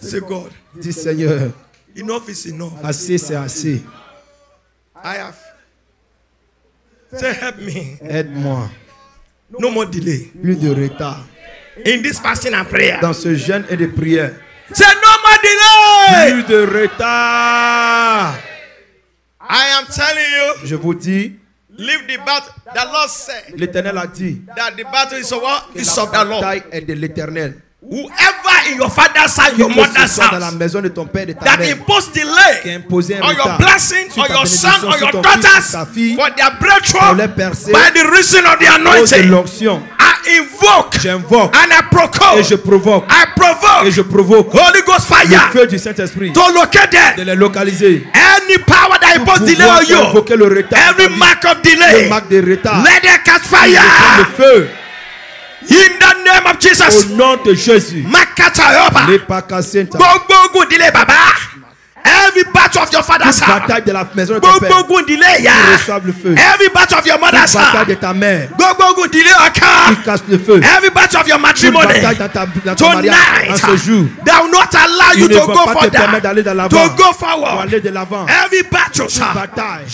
Say God. Dis Seigneur, Enough is enough. assez c'est assez. I have. Say help me. Aide-moi. No more delay. Plus de retard. In this fasting and prayer. Dans ce jeûne et de prière. Say no more delay. Plus de retard. I am telling you. Je vous dis, Leave the battle. The Lord said l'Éternel a dit that the battle is of what? que Is la of the Lord. bataille est de l'Éternel. whoever in your father's house, your Que ce mother's soit dans la house, maison de ton père et de ta that mère, impose qui a delay imposé un on your retard blessing, sur on ta your son, bénédiction, on sur your ton fils, sur daughters, ta fille, for their pour breakthrough, les percer, by the reason of the cause de anointing, l'onction, I invoke j'invoque and I et proclaim, je provoque I provoke et je provoque Holy Ghost le fire feu du Saint-Esprit to locate de them. les localiser. Any power that impose delay Pouvoir on you, invoquer le retard, every dans ta vie, mark of le delay, marque de retard, let them catch le fire feu in the name of Jesus. au nom de Jésus. Makata yoba. Les pakasenta, Gbogbo delay, Baba. Every battle of your father's toute house. bataille de la maison de ton père, Gbogbo delay, qui yeah. reçoive le feu. Every battle of your Toute mother's bataille house. de ta mère, Gbogbo delay, qui okay. casse le feu. Every battle of your Toute matrimony. bataille dans ton mariage, en ce jour, That will not allow il you ne to va go pas te permettre further. d'aller de l'avant, To go pour forward. aller de l'avant. Every battle, sir. Bataille,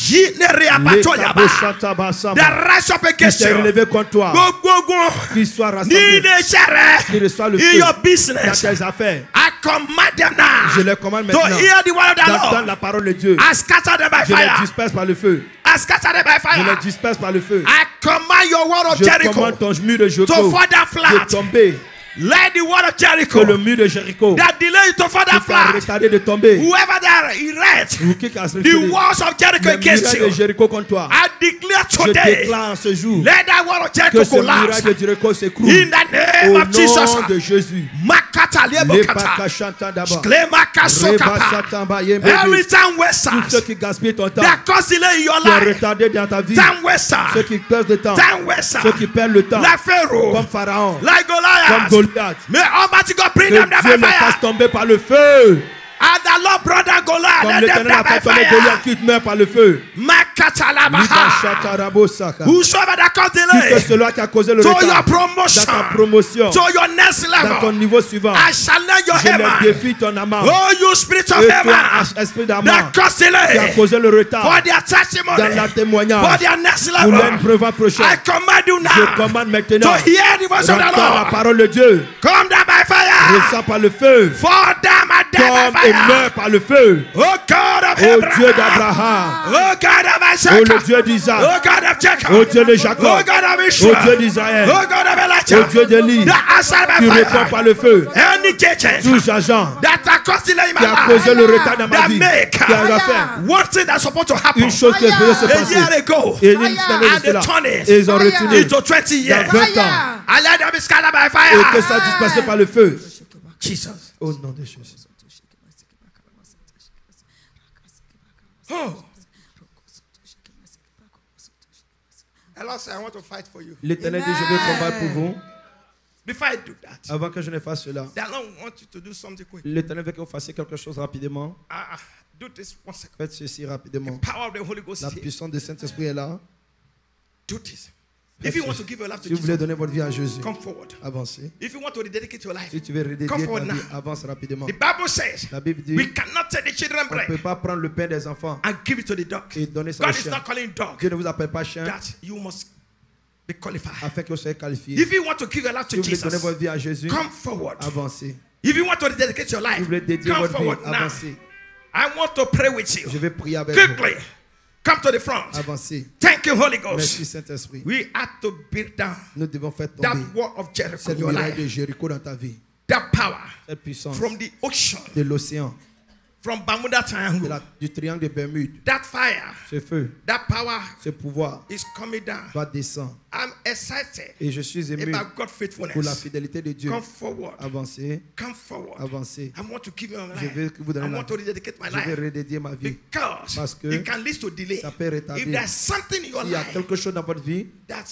That rise up qui against s'est you. relevé contre toi, Gbogbo. qui soit Need rassemblé, a share qui reçoit le in feu your dans business. tes affaires. I command them now Je les commande to maintenant hear the word of the d'entendre Lord. la parole de Dieu. I scatter them by Je les fire. disperse par le feu. I scatter them by Je les fire. disperse par le feu. I command your word of Je Jericho commande ton mur de to Jéricho fall down de flat. tomber. Let the word of Que le Jericho mur de Jéricho that delay you to fall down qui t'a flat. retardé de tomber. Whoever that erect Ou qui casse the walls of Jericho les against murailles de you, Jéricho contre toi. I declare Je today, déclare en ce jour let that word of que Jericho ce muraille collapse de Jéricho s'écroule. in the name Au of Jesus. nom de Jésus. Makata Les lebokata. pakachanta d'abord. Klemaka sokata. Rebasatamba yembebe. Every time Tous ceux wasters qui gaspillent ton temps, that cause delay in your qui ont life, retardé dans ta vie, time waster, ceux qui perdent le temps, time waster, ceux qui perdent le temps, like Pharaoh, comme Pharaon, like comme Goliath. Goliath. May Almighty God bring Que them down Dieu by les fasse fire. tomber par le feu. And the Lord brought down Goliath, Comme let them l'Éternel down a by fait tomber fire. Goliath qui meurt par le feu. Makata labaha. Libashatarabosaka. Whosoever that cause Que delay celui qui a causé le to your retard dans promotion, ta promotion, to your next dans ton level, niveau suivant, I shall let your je les hammer. défie ton amant. Oh, you spirit of Et toi, hammer, esprit d'amant, that cause qui a delay causé le for retard their testimony, dans la for témoignage, their next pour level. l'épreuve I prochaine. command you Je now commande to maintenant hear the voice of the d'entendre la Lord. parole de Dieu. Come down by fire. Ressens par le feu. Fall down and die Tombe by et fire. meurt par le feu. Oh God of Ô Dieu Abraham. d'Abraham, Oh God of ô Isaac. le Dieu d'Isaac, Oh God of Jacob. ô Dieu de Oh Jacob, God of ô Israel. Dieu d'Israël, Oh God of Elijah. ô Dieu d'Élie, That answered by tu réponds fire. par le feu. Any agent Tous agents that are causing in qui my a life causé le retard dans ma that vie, make qui a fait one thing that's supposed to happen une chose qui devait se a passer. year ago Et une année and de they cela, turn it et ils ont retourné into 20 years. dans 20 ans. I let them be scattered by Et que fire. ça disparaisse par le feu. Jesus. Au nom de Jésus. Oh. Allah said, I want to fight for you. L'Éternel dit, je vais combattre pour vous. Before I do that, Avant que je ne fasse cela, the Lord wants you to do something quick. l'Éternel veut que vous fassiez quelque chose rapidement. Do this 1 second. Faites ceci rapidement. Power of the Holy Ghost La is here. puissance du Saint-Esprit est là. Do this. If you want to give your life to Si vous voulez Jesus, donner votre vie à Jésus, come forward. avancez. If you want to rededicate your life, Si tu veux redédier come ta forward vie, now. avance rapidement. The Bible says La Bible dit, we cannot take the children's on ne peut bread pas prendre le pain des enfants and give it to the dog. et donner ça au God is chien. not calling dog. Dieu ne vous appelle pas chien That you must be qualified. afin que vous soyez qualifié. If you want to give your life Si to vous voulez donner Jesus, votre vie à Jésus, come forward. avancez. If you want to dedicate your Si life, vous voulez dédier come votre vie, forward now. avancez. I want to pray with Je you. vais prier avec vous. Quickly, come to the front. Avancez. Thank you, Holy Merci Ghost. Saint-Esprit. We have to beat down Nous devons faire that tomber wall of Jericho in cette your muraille de life, Jéricho dans ta vie. that power Cette puissance from the ocean, de l'océan, from Bermuda Triangle, du triangle de Bermude. that fire, Ce feu, that power ce pouvoir is coming down. va descendre. I'm excited Et je suis ému about God's pour la faithfulness. fidélité de Dieu. Come forward. Avancez, Come forward. avancez. I want to give you a Je veux life. que vous I donniez la want to vie. rededicate my Je vais life redédier ma vie. because Parce que it can lead to delay. ça peut retarder. If there's something in your S'il y a life quelque chose dans votre vie that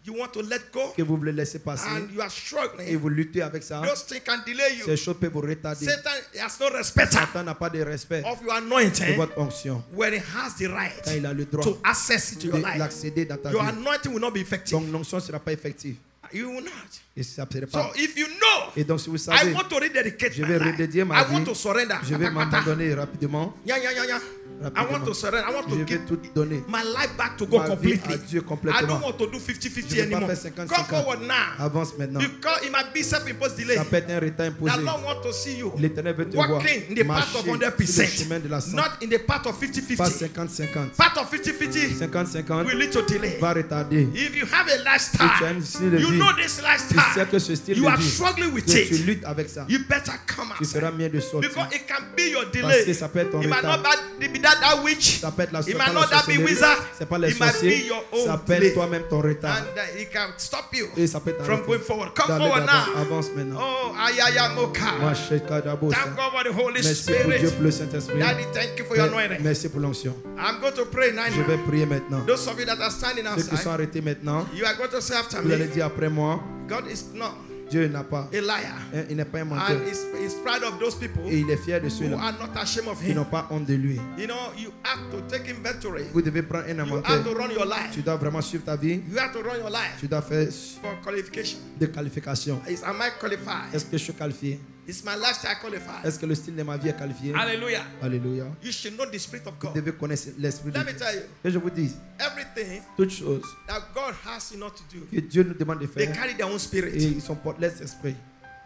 you want to let go que vous voulez laisser passer and you are et struggling, vous luttez avec ça, those things can delay you. ces choses peuvent vous retarder. Satan has no respect Satan n'a pas de respect of your de anointing votre onction when he has the right quand il a le droit to access it to your de life. l'accéder dans ta Your vie. anointing will not be effective. Donc l'onction ne sera pas effective. You will not. Et ça ne sera So pas. if you know, Et donc si vous I savez, want to rededicate je my vais life. redédier ma I want vie. to surrender. Je vais m'abandonner rapidement. Yeah, yeah, yeah, yeah. I want rapidement. to surrender. I want Je to vais give tout donner. my life back to God Ma vie completely. à Dieu I complètement. don't want to do Je 50-50 ne veux pas anymore. faire Come 50-50. forward now. Avance maintenant. Because it might be self-imposed delay. Ça peut être un retard imposé. The Lord want to see you L'Éternel veut te voir walking in the path marcher of sur le 100%, chemin de la 100. not in the path of Pas 50-50. 50-50. Part of 50-50 50-50 will lead to delay. va retarder. If you have a Si tu as lifestyle, un style de you vie, know this tu sais lifestyle, que ce style you de are vie, struggling with que tu it, luttes avec ça, you better come tu seras out. mieux de sortir. Because it can be your Parce delay. que ça peut être ton It might retard. not be that witch. Ça peut être la It might pas la not that be sorcellerie, wizard. c'est pas les It might sorciers, be your ça own peut être delay. toi-même ton retard. And it can stop you Et ça peut from going t'arrêter forward. Come d'aller forward d'avant. now. Avance maintenant. Oh, ayayamoka. Mashekadabosa. Thank God for the Holy Merci pour Dieu, Spirit. pour le Saint-Esprit. Daddy, thank you for your Père, anointing. merci pour l'onction. I'm going to pray now. Je vais prier maintenant. Those of you that are standing Ceux qui sont outside, arrêtés maintenant, you are going to say after vous allez me, dire après moi, God is not Dieu n'a pas, a liar. il n'est pas un menteur. And is proud of those people Et il est fier de who ceux-là are not ashamed of qui n'ont him. pas honte de lui. You know, you have to take inventory. Vous devez prendre un You have inventaire. to run your life. Tu dois vraiment suivre ta vie. You have to run your life Tu dois faire for qualification. des qualifications. Am I qualified? Est-ce que je suis qualifié? Is my lifestyle qualified? Est-ce que le style de ma vie est qualifié? Hallelujah. Alléluia. You should know the Spirit of Vous God. devez connaître l'Esprit de Let me Dieu. tell you, Que je vous dise, everything toutes choses that God has you not to do, que Dieu nous demande de they faire, carry their own et spirit. ils sont porte-les esprit.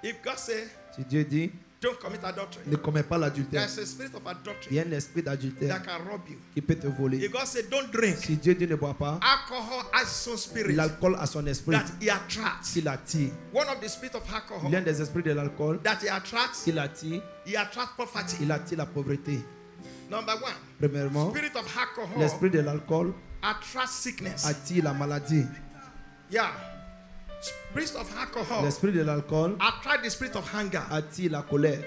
If God say, Si Dieu dit, don't commit adultery, ne commets pas l'adultère, there's a spirit of il y adultery a un esprit d'adultère that can rob you. qui peut te voler. If God say, don't drink, Si Dieu dit ne bois pas, alcohol has its own spirit l'alcool a son esprit that he attracts. qui l'attire. One of the spirit of Il y a alcohol un des esprits de l'alcool that he attracts, qui l'attire, he attracts poverty. il attire la pauvreté. Number one, Premièrement, spirit of alcohol l'esprit de l'alcool attracts sickness. attire la maladie. Yeah. Spirit of alcohol L'esprit de l'alcool attract the spirit of hunger. attire la colère.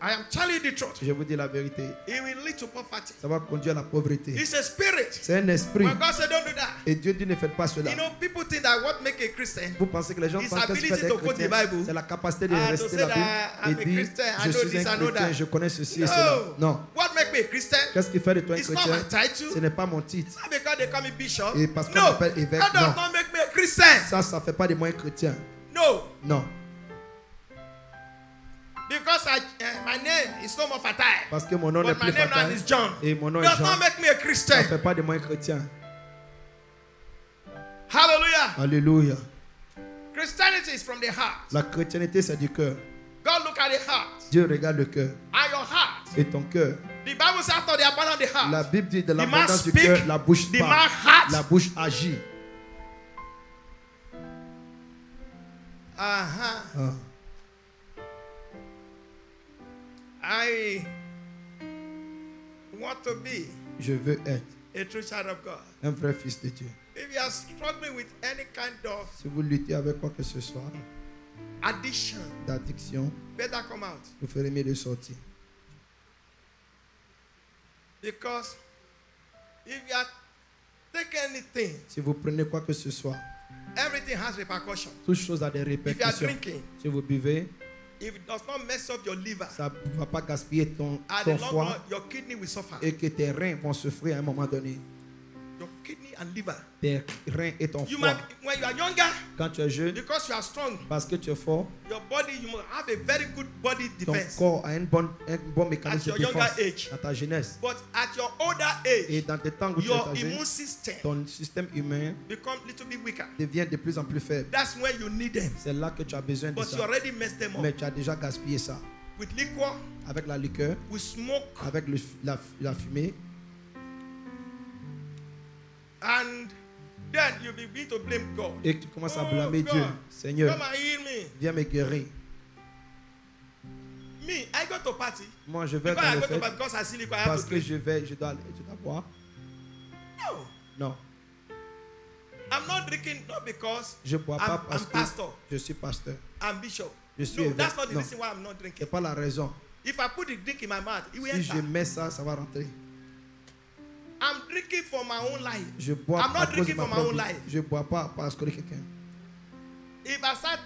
I am telling you the truth. Je vous dis la vérité. It will lead to poverty. Ça va conduire à la pauvreté. It's a spirit. C'est un esprit. When God said don't do that, Et Dieu dit ne faites pas cela. you know, people think that what make a Christian Vous pensez que les gens His pensent que ability c'est to quote the Bible. c'est la capacité de To rester say la that I'm Bible a et dire Christian, I je know suis this, un I know chrétien, that. je connais ceci et cela. No. Non. What make me a Christian? Qu'est-ce qui fait de toi un It's not chrétien? my title. Ce n'est pas mon titre. Not because they call me bishop. Et parce qu'on No, m'appelle évêque, that does non. not make me a Christian. Ça ne fait pas de moi un chrétien. No, Non. because my name is Tom of Fatai, Parce que mon nom n'est but my plus name now fatal. is John. Et mon nom est Does Jean. not make me a Ça ne Christian. fait pas de moi un chrétien. Hallelujah. Alléluia. Christianity is from the heart. La chrétienté, c'est du cœur. God look at the heart. Dieu regarde le cœur. And your heart. Et ton cœur. The Bible says after the abundance of the heart, La Bible dit de the man l'abondance du speak, cœur, la bouche the parle. man heart. La bouche agit. Uh-huh. Ah. I want to be Je veux être a true child of God. un vrai fils de Dieu. If you are struggling with any kind of Si vous luttez avec quoi que ce soit, addiction, d'addiction, better come out. vous ferez mieux de sortir. Because if you are taking anything, Si vous prenez quoi que ce soit, everything has repercussions. toute chose a des If you are répercussions. drinking, Si vous buvez, if it does not mess up your liver, ça ne va pas gaspiller ton at the long foie run, your kidney will suffer. et que tes reins vont souffrir à un moment donné. Your kidney and liver. Tes reins et ton You foie. might, when you are younger, Quand tu es jeune, because you are strong, parce que tu es fort, your body, you must have a very good body ton defense. corps a un bon mécanisme At de your younger défense age. à ta jeunesse. But at your older Et age, dans tes temps où tu es your âgé, immune system ton système humain become little bit weaker. devient de plus en plus faible. That's when you need them. C'est là que tu as besoin de But you ça. already messed them up. Mais tu as déjà gaspillé ça. With liquor, Avec la liqueur, with smoke, avec la fumée, and then you begin to blame God. et que tu commences à Oh, blâmer God, Dieu. Seigneur, come and heal me. viens me guérir. Me, I go to party. Moi, je vais Because I dans go les to fêtes party because I see liquor, I have parce to que drink. je dois boire. No, Non, I'm not drinking not because je ne bois pas I'm parce que pastor, je suis pasteur. I'm bishop. Je suis No, évêque. that's not the Non. reason why I'm not Ce drinking. n'est pas la raison. If I put the drink in my mouth, it will Si je enter. mets ça, ça va rentrer. I'm drinking for my own life. Je bois I'm à not cause de drinking ma for my propre own vie. life. Je ne bois pas parce que quelqu'un. If I start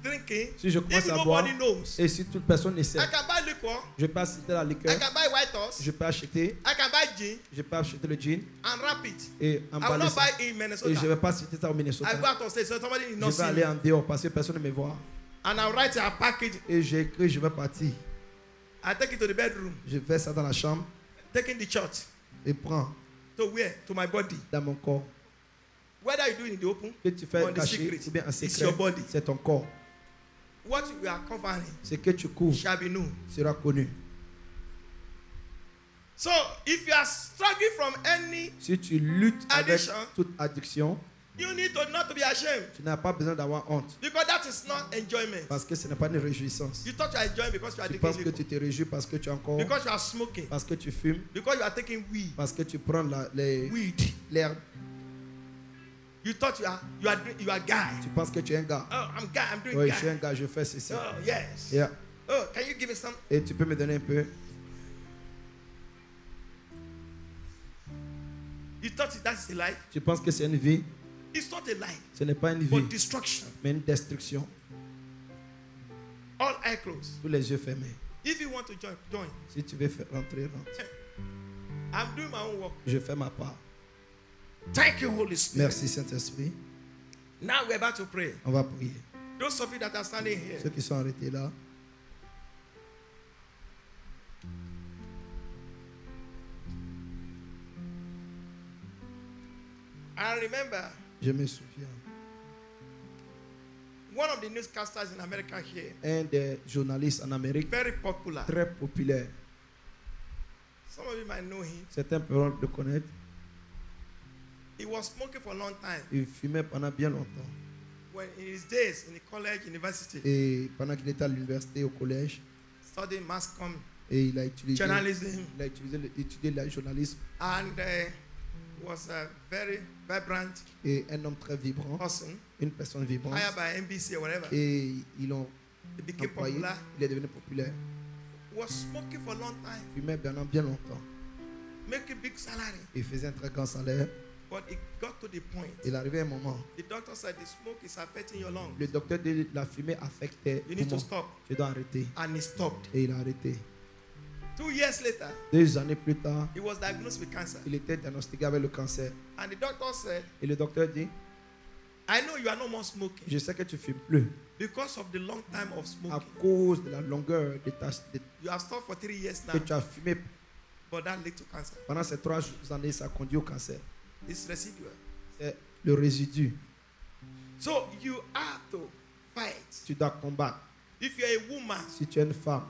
drinking, Si je commence if à boire, nobody knows, et si toute personne ne sait, I can buy liquor, je peux acheter la I liqueur, can buy white horse, je peux acheter, I can buy gin je peux acheter le gin and wrap it. et I will emballer not ça. buy in Et je ne Minnesota. vais pas acheter ça au I go Minnesota. out on stage so somebody will Je not vais see aller me. en dehors parce que personne ne me voit. And I'll write a package. Et j'ai écrit, je vais partir. I take it to the bedroom. Je fais ça dans la chambre. taking the church. et prends To where? To my body. dans mon corps. Whether you do it in the open Que tu fais or in the caché secret, ou bien en it's secret, your body. c'est ton corps. What you are covering Ce que tu couvres shall be known. sera connu. So, if you are struggling from any, Si tu luttes avec Addiction. toute addiction, you need to not to be ashamed. tu n'as pas besoin d'avoir honte. Because that is not enjoyment. Parce que ce n'est pas une réjouissance. You thought you are enjoying because you are Tu taking penses que liquor. tu te réjouis parce que tu as encore, Because you are smoking. parce que tu fumes, Because you are taking weed. parce que tu prends Weed. l'herbe. You thought you are guy. Tu penses que tu es un gars. Oh, I'm guy. I'm doing Oui, je suis guy. un gars, je fais ceci. Oh, yes. Yeah. Oh, can you give me some? Et tu peux me donner un peu. You thought that's a life? Tu penses que c'est une vie? It's not a life, Ce n'est pas une but vie, destruction. mais une destruction. All eyes closed. Tous les yeux fermés. If you want to join, join. Si tu veux faire rentrer, rentre. I'm doing my own work. Je fais ma part. Thank you, Holy Spirit. Merci Saint-Esprit. Now we're about to pray. On va prier. Those of you that are standing here, Ceux qui sont arrêtés là, I remember je me souviens, one of the newscasters in America here, un des journalistes en Amérique very popular. très populaire. Some of you might know him. Certains peuvent le connaître. He was smoking for a long time. Il fumait pendant bien longtemps. When in his days in the college, university, Et pendant qu'il était à l'université, au collège, studying mass comm, et il a utilisé, journalism, étudié le journalisme. and was a very vibrant Et un homme très vibrant, person, une personne vibrante. hired by NBC or whatever. Et ils l'ont He became employé. popular. Il est devenu populaire. Was smoking for a long time, Il fumait pendant bien longtemps. making big salary. Il faisait un très grand salaire. But it got to the point. Il arrivait un moment. The doctor said the smoke is affecting your lungs. Le docteur dit la fumée affectait You need to poumons. stop. Tu dois arrêter. And he stopped. Et il a arrêté. 2 years later, 2 années plus tard, he was diagnosed with cancer. il était diagnostiqué avec le cancer. And the doctor said, Et le docteur dit, I know you are no more smoking je sais que tu fumes plus. because of the long time of À smoking. cause de la longueur de You have stopped for 3 years que now, tu as fumé but that led to cancer. pendant ces 3 années, ça conduit au cancer. It's residual. C'est le résidu. So you have to fight. Tu dois combattre. If you're a woman Si tu es une femme,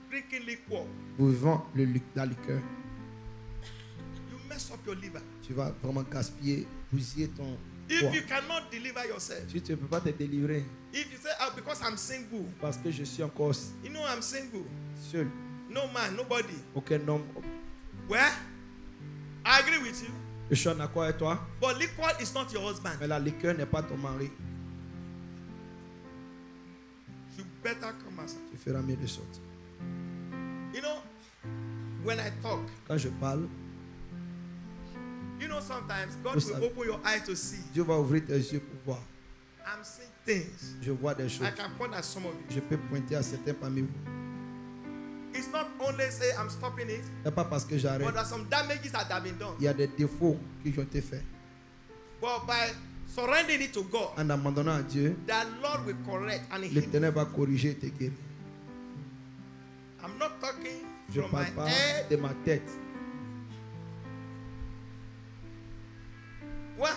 drinking liquor, buvant la liqueur, you mess up your liver. tu vas vraiment gaspiller, bousiller ton If poids. you cannot deliver yourself, Si tu ne peux pas te délivrer, if you say, oh, because I'm single, parce que je suis encore you know I'm single, seul, no man, nobody. aucun homme. Well, I agree with you. Je suis en accord avec toi, But liquor is not your husband. mais la liqueur n'est pas ton mari. You better come outside. Tu feras mieux de sortir. You know, when I talk, Quand je parle, you know, sometimes God Vous will savez. open your eyes to see. Dieu va ouvrir tes yeux pour voir. I'm seeing things. Je vois des choses. I can point at some of you. Je peux pointer à certains parmi vous. It's not only say I'm stopping it, Ce n'est pas parce que j'arrête. but there's some damages that have been done. Il y a des défauts qui ont été faits. But by surrendering it to God, En abandonnant à Dieu, the Lord will correct and heal. l'Éternel va corriger et te guérir. I'm not talking Je ne from my parle pas head. de ma tête. What?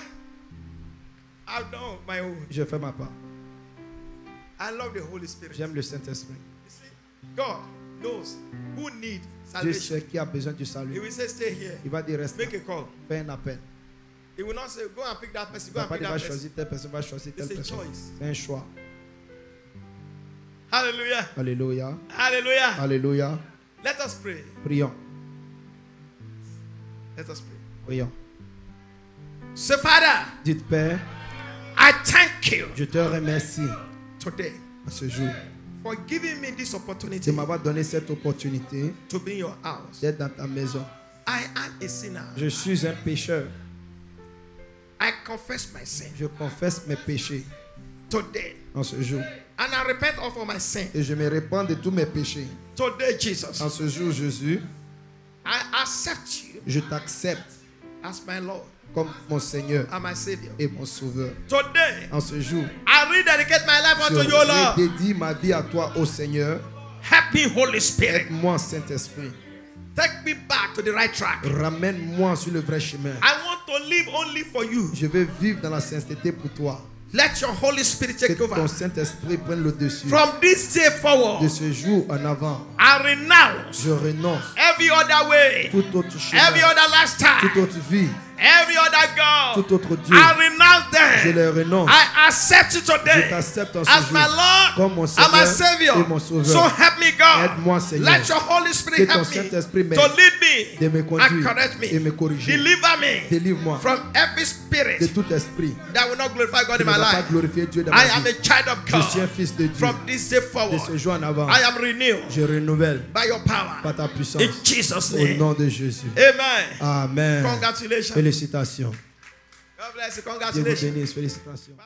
I've done my own. Je fais ma part. I love the Holy Spirit. J'aime le Saint-Esprit. You see, God knows who need Dieu salvation. sait qui a besoin du He salut. will say, stay here. Il va dire reste là. Make a call. Fais un appel. He will not say, go and pick that person. Il Go va and pas pick dire that va person. choisir telle personne, va choisir telle It's a personne. choice. C'est un choix. Hallelujah. Alléluia. Hallelujah. Alléluia. Let us pray. Prions. Let us pray. Prions. So, Father, Dites Père, I thank you je te remercie today à ce jour for giving me this de opportunity m'avoir donné cette opportunité to be in your house. d'être dans ta maison. I am a sinner. Je suis un pécheur. I confess my sin Je confesse mes péchés today. en ce jour. And I repent of all my sin. Et je me répands de tous mes péchés. Today, Jesus, En ce jour, Jésus, I accept you je t'accepte as my Lord comme mon Seigneur and my Savior. et mon Sauveur. Today, En ce jour, I rededicate my life je unto you, Lord. dédie ma vie à toi, ô Seigneur. Happy Holy Spirit. Aide-moi, Saint-Esprit. Take me back to the right track. Ramène-moi sur le vrai chemin. I want to live only for you. Je veux vivre dans la sainteté pour toi. Let your Holy Spirit Que take ton over. Saint-Esprit prenne le dessus. From this day De forward, ce jour en avant, I renounce je renonce every other way, tout autre every chemin, other lifestyle, toute autre vie, every other God. tout autre Dieu. I renounce Je them. les renonce. I accept you Je today t'accepte en ce as jour my Lord comme mon and my Seigneur et mon Savior. Sauveur. So help me, God. Aide-moi, Seigneur. Let your Holy Que Spirit ton help me Saint-Esprit m'aide to lead de me me and conduire correct et me me. corriger. Deliver me Délivre-moi from every de spirit tout esprit that will not glorify God qui in ne my va pas life. glorifier Dieu dans I ma am vie. a child of Je suis un God. fils de Dieu. From this day De ce forward, jour en avant, I am renewed je renouvelle by your power. par ta puissance In Jesus' au name. nom de Jésus. Amen. Amen. Congratulations. Félicitations. God bless you. Dieu vous Congratulations. bénisse. Félicitations.